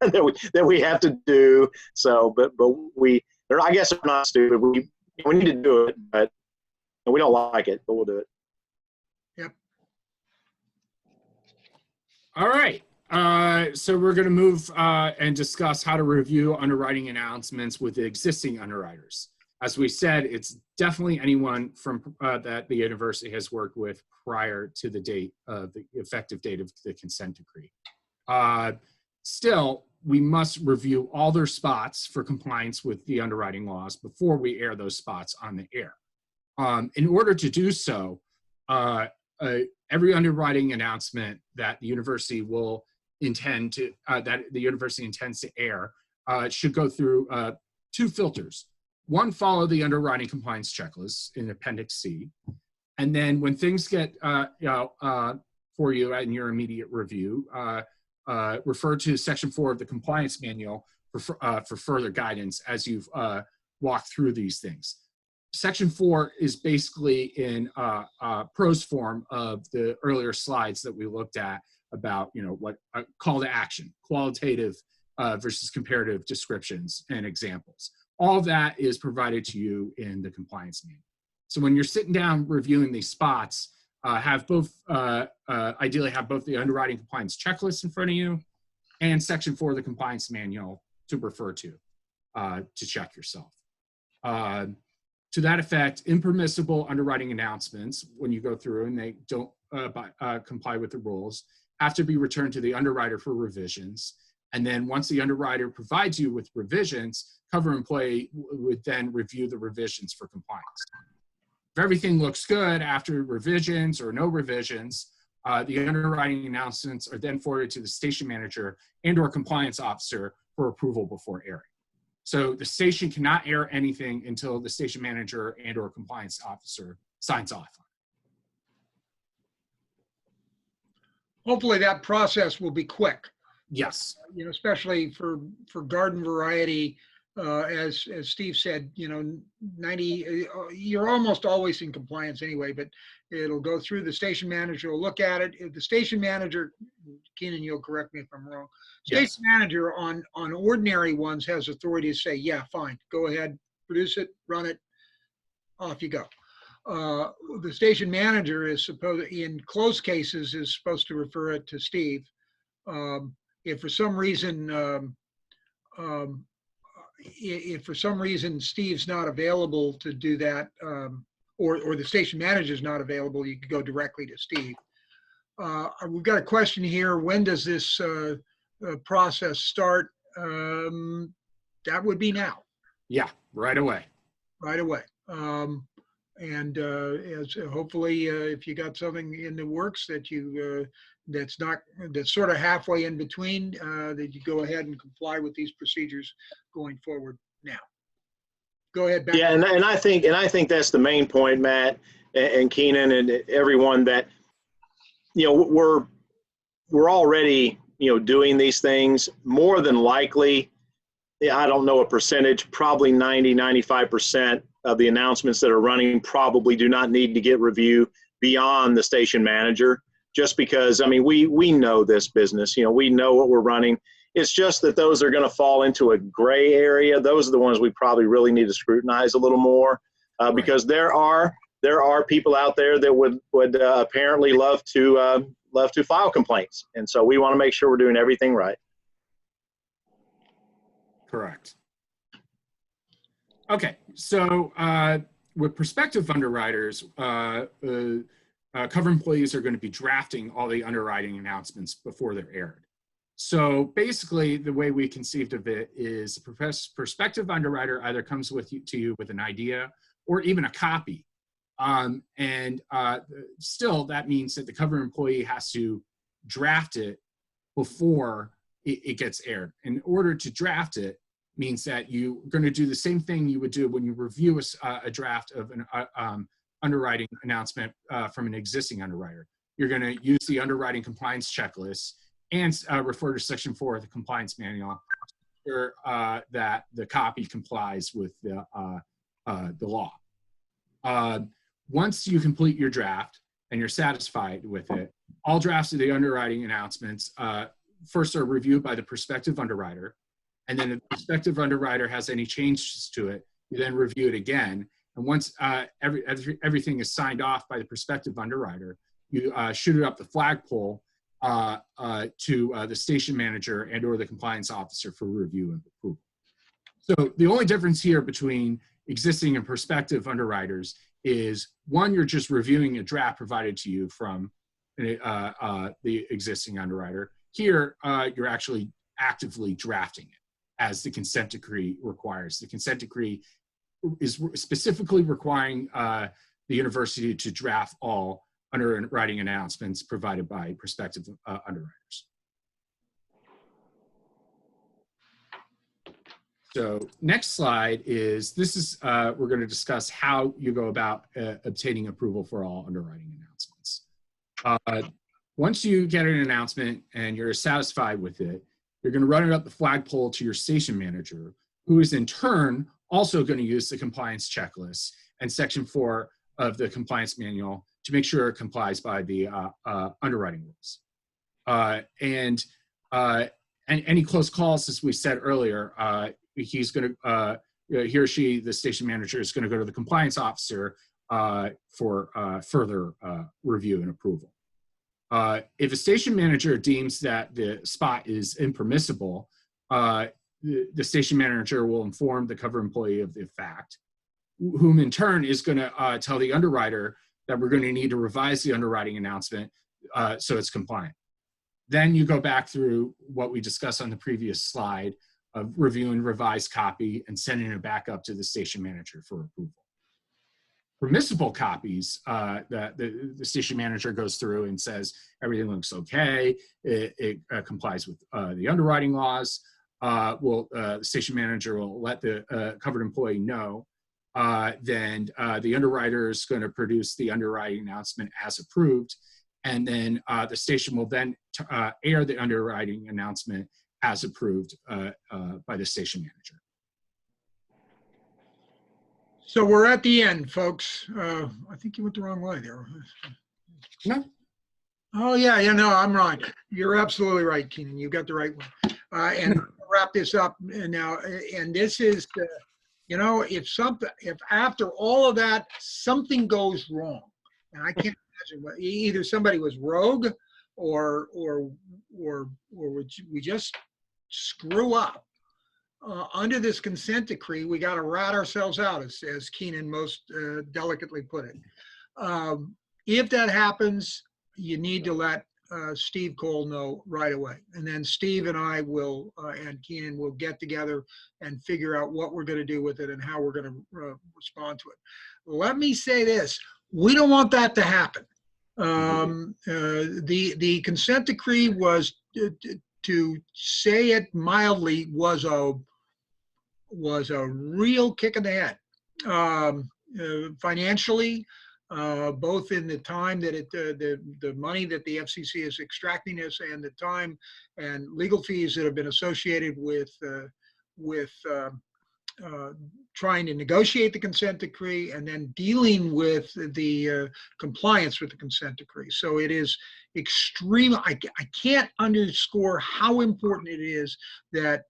that we have to do. So, but I guess we're not stupid. We need to do it, but we don't like it, but we'll do it. Yep. All right. So we're going to move and discuss how to review underwriting announcements with the existing underwriters. As we said, it's definitely anyone from that the university has worked with prior to the date of the effective date of the consent decree. Still, we must review all their spots for compliance with the underwriting laws before we air those spots on the air. In order to do so, every underwriting announcement that the university will intend to that the university intends to air should go through 2 filters. One, follow the underwriting compliance checklist in Appendix C, and then when things get for you in your immediate review, refer to Section 4 of the Compliance Manual for further guidance as you've walked through these things. Section 4 is basically in prose form of the earlier slides that we looked at about, what call to action, qualitative versus comparative descriptions and examples. All of that is provided to you in the compliance manual. So when you're sitting down reviewing these spots, have both, ideally have both the underwriting compliance checklist in front of you and Section 4 of the compliance manual to refer to check yourself. To that effect, impermissible underwriting announcements, when you go through and they don't comply with the rules, have to be returned to the underwriter for revisions. And then once the underwriter provides you with revisions, cover employee would then review the revisions for compliance. If everything looks good after revisions or no revisions, the underwriting announcements are then forwarded to the station manager and/or compliance officer for approval before airing. So the station cannot air anything until the station manager and/or compliance officer signs off on it. Hopefully that process will be quick. Yes. Especially for garden variety, as Steve said, 90, you're almost always in compliance anyway, but it'll go through the station manager, will look at it. If the station manager, Keenan, you'll correct me if I'm wrong. Station manager on ordinary ones has authority to say, yeah, fine, go ahead, produce it, run it, off you go. The station manager is supposed, in close cases, is supposed to refer it to Steve. If for some reason, Steve's not available to do that, or the station manager is not available, you could go directly to Steve. We've got a question here. When does this process start? That would be now. Yeah, right away. Right away. As hopefully, if you got something in the works that you that's sort of halfway in between, that you go ahead and comply with these procedures going forward now. Go ahead. Back. Yeah, and I think that's the main point, Matt and Keenan and everyone, that we're already doing these things. More than likely, I don't know a percentage, probably 90-95% of the announcements that are running probably do not need to get review beyond the station manager, just because, we know this business, we know what we're running. It's just that those are going to fall into a gray area. Those are the ones we probably really need to scrutinize a little more, because there are people out there that would apparently love to file complaints. And so we want to make sure we're doing everything right. Correct. Okay, so with prospective underwriters, cover employees are going to be drafting all the underwriting announcements before they're aired. So basically, the way we conceived of it is the prospective underwriter either comes to you with an idea or even a copy. Still, that means that the cover employee has to draft it before it gets aired. In order to draft it means that you're going to do the same thing you would do when you review a draft of an underwriting announcement from an existing underwriter. You're going to use the underwriting compliance checklist and refer to Section 4 of the compliance manual to ensure that the copy complies with the law. Once you complete your draft and you're satisfied with it, all drafts of the underwriting announcements first are reviewed by the prospective underwriter, and then if the prospective underwriter has any changes to it, you then review it again, And once everything is signed off by the prospective underwriter, you shoot it up the flagpole to the station manager and or the compliance officer for review and approval. So the only difference here between existing and prospective underwriters is, one, you're just reviewing a draft provided to you from the existing underwriter. Here, you're actually actively drafting it, as the consent decree requires. The consent decree is specifically requiring the university to draft all underwriting announcements provided by prospective underwriters. So next slide is, we're going to discuss how you go about obtaining approval for all underwriting announcements. Once you get an announcement and you're satisfied with it, you're going to run it up the flagpole to your station manager, who is in turn also going to use the compliance checklist and section 4 of the compliance manual to make sure it complies by the underwriting rules. And any close calls, as we said earlier, he's going to, he or she, the station manager, is going to go to the compliance officer for further review and approval. If a station manager deems that the spot is impermissible, the station manager will inform the covered employee of the fact, whom in turn is going to tell the underwriter that we're going to need to revise the underwriting announcement so it's compliant. Then you go back through what we discussed on the previous slide of reviewing revised copy and sending it back up to the station manager for approval. Permissible copies, the station manager goes through and says everything looks okay, it complies with the underwriting laws. The station manager will let the covered employee know. Then the underwriter is going to produce the underwriting announcement as approved, and then the station will then air the underwriting announcement as approved by the station manager. So we're at the end, folks. I think you went the wrong way there. No. Oh, yeah, no, I'm right. You're absolutely right, Keenan. You got the right one. And I'll wrap this up now. And this is, if after all of that, something goes wrong, and I can't imagine what, either somebody was rogue or we just screw up. Under this consent decree, we got to rat ourselves out, as Keenan most delicately put it. If that happens, you need to let Steve Cole know right away. And then Steve and I will, and Keenan will get together and figure out what we're going to do with it and how we're going to respond to it. Let me say this. We don't want that to happen. The consent decree was, to say it mildly, was a real kick in the head, financially, both in the time that the money that the FCC is extracting us, and the time and legal fees that have been associated with trying to negotiate the consent decree and then dealing with the compliance with the consent decree. So it is extreme. I can't underscore how important it is that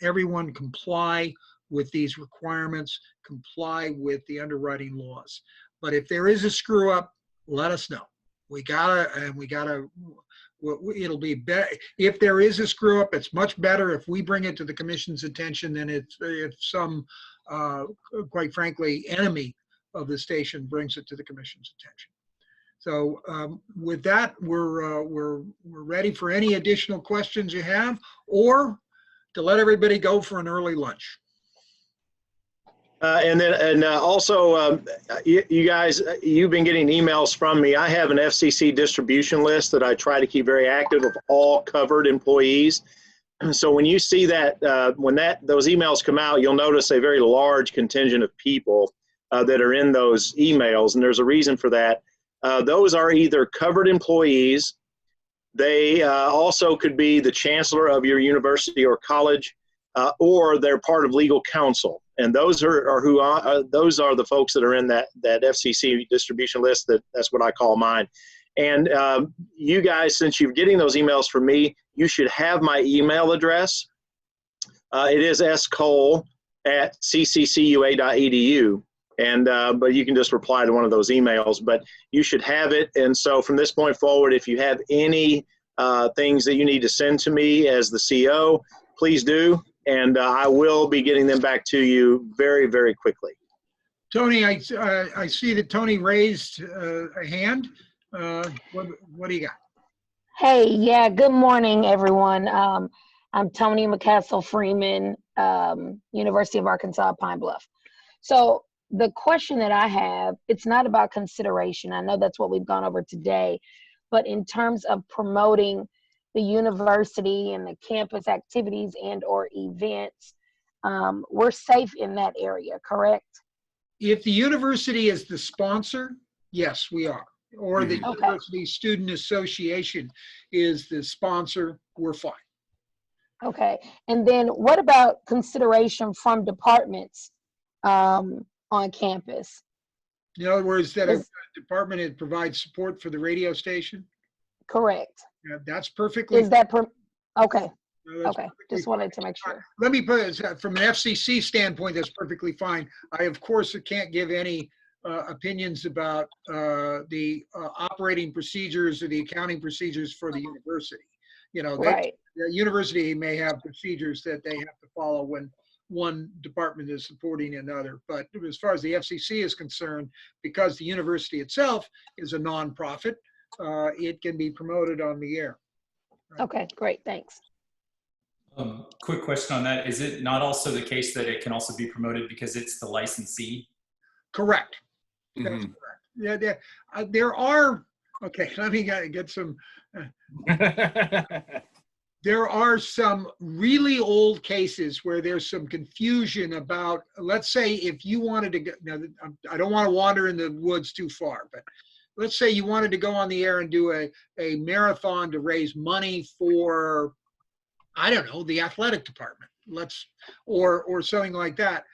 everyone comply with these requirements, comply with the underwriting laws. But if there is a screw up, let us know. It'll be better. If there is a screw up, it's much better if we bring it to the commission's attention than if some, quite frankly, enemy of the station brings it to the commission's attention. So with that, we're ready for any additional questions you have, or to let everybody go for an early lunch. Also, you guys, you've been getting emails from me. I have an FCC distribution list that I try to keep very active of all covered employees. So when you see that, when those emails come out, you'll notice a very large contingent of people that are in those emails, and there's a reason for that. Those are either covered employees. They also could be the chancellor of your university or college, or they're part of legal counsel. And those are those are the folks that are in that FCC distribution list. That's what I call mine. And you guys, since you're getting those emails from me, you should have my email address. It is scole@cccua.edu. And but you can just reply to one of those emails. But you should have it. And so from this point forward, if you have any things that you need to send to me as the CO, please do. And I will be getting them back to you very, very quickly. Tony, I see that Tony raised a hand. What do you got? Hey, yeah, good morning, everyone. I'm Tony McCassell Freeman, University of Arkansas, Pine Bluff. So the question that I have, it's not about consideration. I know that's what we've gone over today, but in terms of promoting the university and the campus activities and or events, we're safe in that area, correct? If the university is the sponsor, yes, we are. Or the University Student Association is the sponsor, we're fine. Okay. And then what about consideration from departments on campus? In other words, that a department that provides support for the radio station? Correct. Yeah, that's perfectly. Is that okay? No, Okay. Just wanted to make sure. Let me put it from an FCC standpoint. That's perfectly fine. I, of course, can't give any opinions about the operating procedures or the accounting procedures for the university. You know, Right. the university may have procedures that they have to follow when one department is supporting another. But as far as the FCC is concerned, because the university itself is a nonprofit, it can be promoted on the air. Right? Okay, great. Thanks. Quick question on that. Is it not also the case that it can also be promoted because it's the licensee? Correct. That's correct. Yeah, there are, okay, let me get some, there are some really old cases where there's some confusion about, let's say if you wanted to go, now I don't want to wander in the woods too far, but let's say you wanted to go on the air and do a marathon to raise money for, I don't know, the athletic department, or something like that.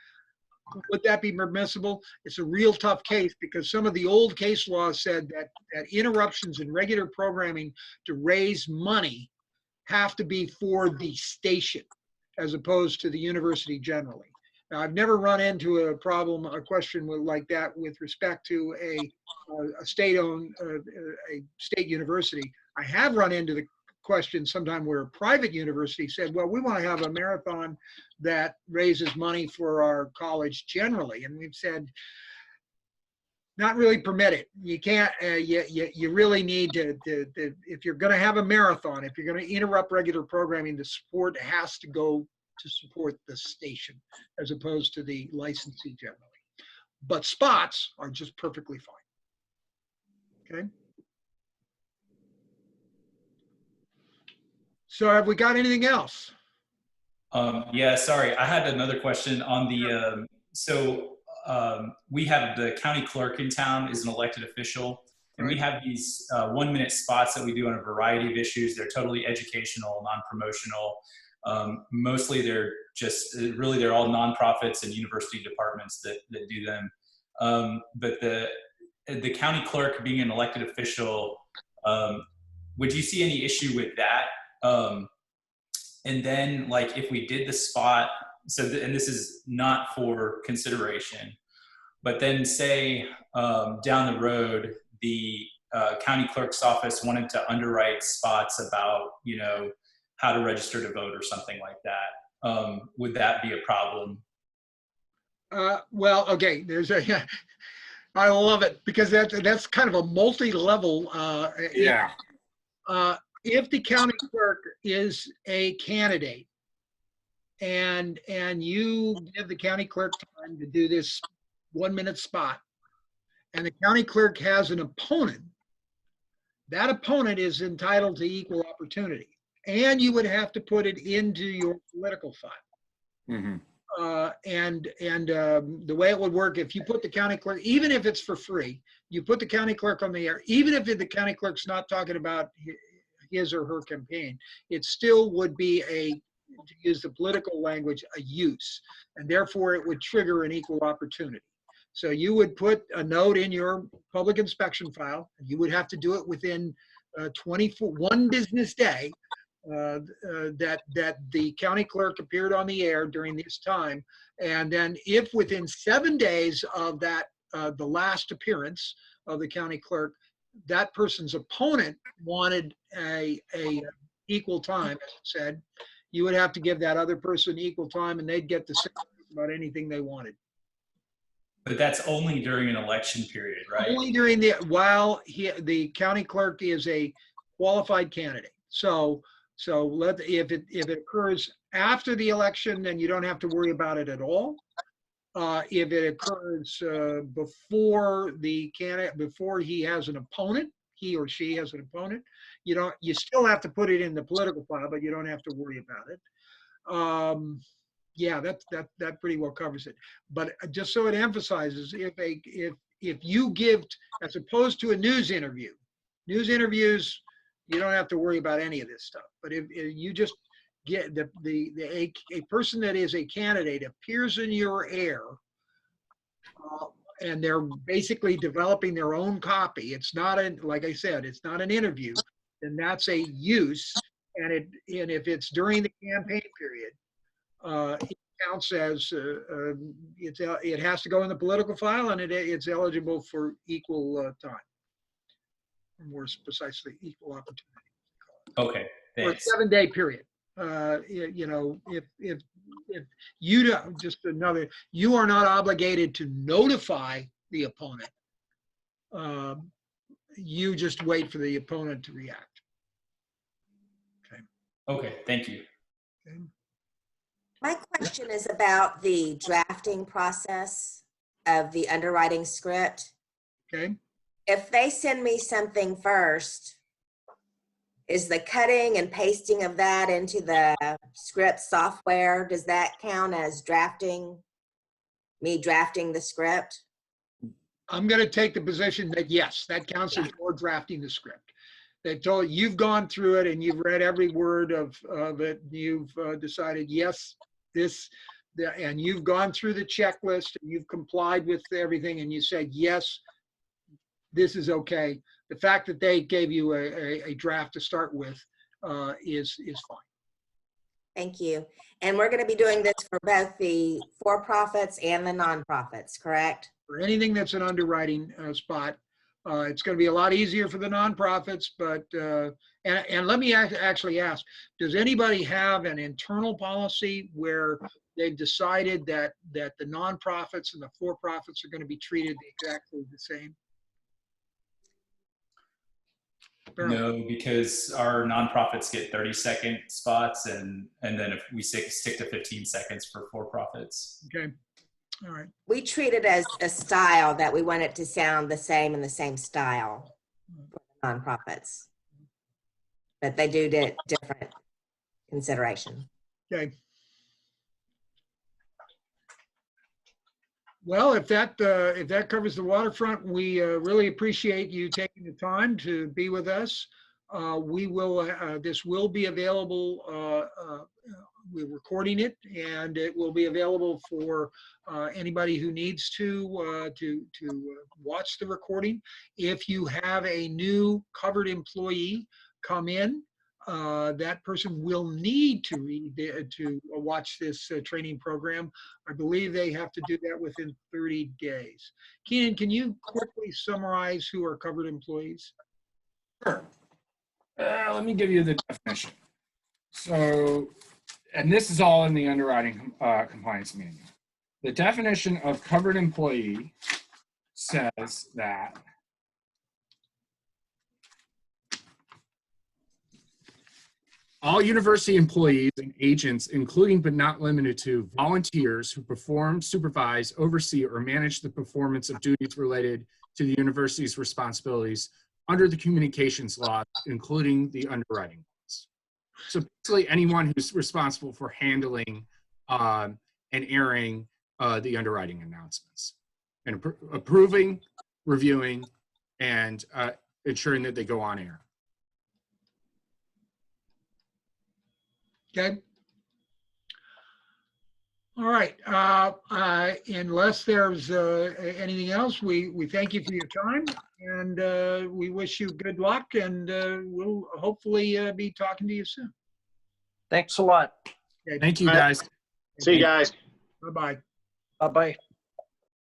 Would that be permissible? It's a real tough case because some of the old case law said that interruptions in regular programming to raise money have to be for the station as opposed to the university generally. Now, I've never run into a question like that with respect to a state-owned, a state university. I have run into the question sometime where a private university said, well, we want to have a marathon that raises money for our college generally. And we've said, not really permitted. You can't, you really need to, if you're going to have a marathon, if you're going to interrupt regular programming, the support has to go to support the station as opposed to the licensee generally. But spots are just perfectly fine. Okay. So have we got anything else? Yeah, sorry. I had another question on the, we have the county clerk in town is an elected official, and we have these 1-minute spots that we do on a variety of issues. They're totally educational, non-promotional. Mostly they're just, really they're all nonprofits and university departments that do them. But the county clerk being an elected official, would you see any issue with that? And then like if we did the spot, and this is not for consideration, but then say down the road, the county clerk's office wanted to underwrite spots about, you know, how to register to vote or something like that. Would that be a problem? Well, okay, I love it because that's kind of a multi-level. Yeah. If the county clerk is a candidate and you give the county clerk time to do this 1-minute spot, and the county clerk has an opponent, that opponent is entitled to equal opportunity. And you would have to put it into your political file. Mm-hmm. The way it would work, if you put the county clerk, even if it's for free, you put the county clerk on the air, even if the county clerk's not talking about his or her campaign, it still would be to use the political language, a use, and therefore it would trigger an equal opportunity. So you would put a note in your public inspection file, and you would have to do it within 1 business day, that the county clerk appeared on the air during this time. And then if within 7 days of that, the last appearance of the county clerk, that person's opponent wanted a equal time, as it said, you would have to give that other person equal time and they'd get to say about anything they wanted. But that's only during an election period, right? Only during while the county clerk is a qualified candidate. So if it occurs after the election, then you don't have to worry about it at all. If it occurs before the candidate, before he has an opponent, he or she has an opponent, you still have to put it in the political file, but you don't have to worry about it. Yeah, that pretty well covers it. But just so it emphasizes, if you give, as opposed to a news interviews, you don't have to worry about any of this stuff. But if you just get a person that is a candidate appears in your air, and they're basically developing their own copy. It's not like I said, it's not an interview, then that's a use. And if it's during the campaign period, it counts as it has to go in the political file, and it's eligible for equal time, or more precisely, equal opportunity. Okay, thanks. For a 7-day period. If you don't, you are not obligated to notify the opponent. You just wait for the opponent to react. Okay, thank you. Okay. My question is about the drafting process of the underwriting script. Okay. If they send me something first, is the cutting and pasting of that into the script software, does that count as me drafting the script? I'm going to take the position that yes, that counts as your drafting the script. They told you've gone through it and you've read every word of it. You've decided yes, and you've gone through the checklist and you've complied with everything and you said yes, this is okay. The fact that they gave you a draft to start with is fine. Thank you. And we're going to be doing this for both the for-profits and the nonprofits, correct? For anything that's an underwriting spot, it's going to be a lot easier for the nonprofits, but, and let me actually ask, does anybody have an internal policy where they've decided that the nonprofits and the for-profits are going to be treated exactly the same? No, because our nonprofits get 30-second spots, and then if we stick to 15 seconds for for-profits. Okay. All right. We treat it as a style that we want it to sound the same in the same style for the nonprofits. But they do get different consideration. Okay. Well, if that covers the waterfront, we really appreciate you taking the time to be with us. This will be available. We're recording it, and it will be available for anybody who needs to watch the recording. If you have a new covered employee come in, that person will need to watch this training program. I believe they have to do that within 30 days. Keenan, can you quickly summarize who are covered employees? Sure. Let me give you the definition. So, and this is all in the underwriting compliance manual. The definition of covered employee says that all university employees and agents, including but not limited to volunteers who perform, supervise, oversee, or manage the performance of duties related to the university's responsibilities under the communications law, including the underwriting laws. So basically anyone who's responsible for handling and airing the underwriting announcements and approving, reviewing, and ensuring that they go on air. Okay. All right. Unless there's anything else, we thank you for your time, and we wish you good luck, and we'll hopefully be talking to you soon. Thanks a lot. Thank you, All right. guys. See you guys. Bye-bye. Bye-bye.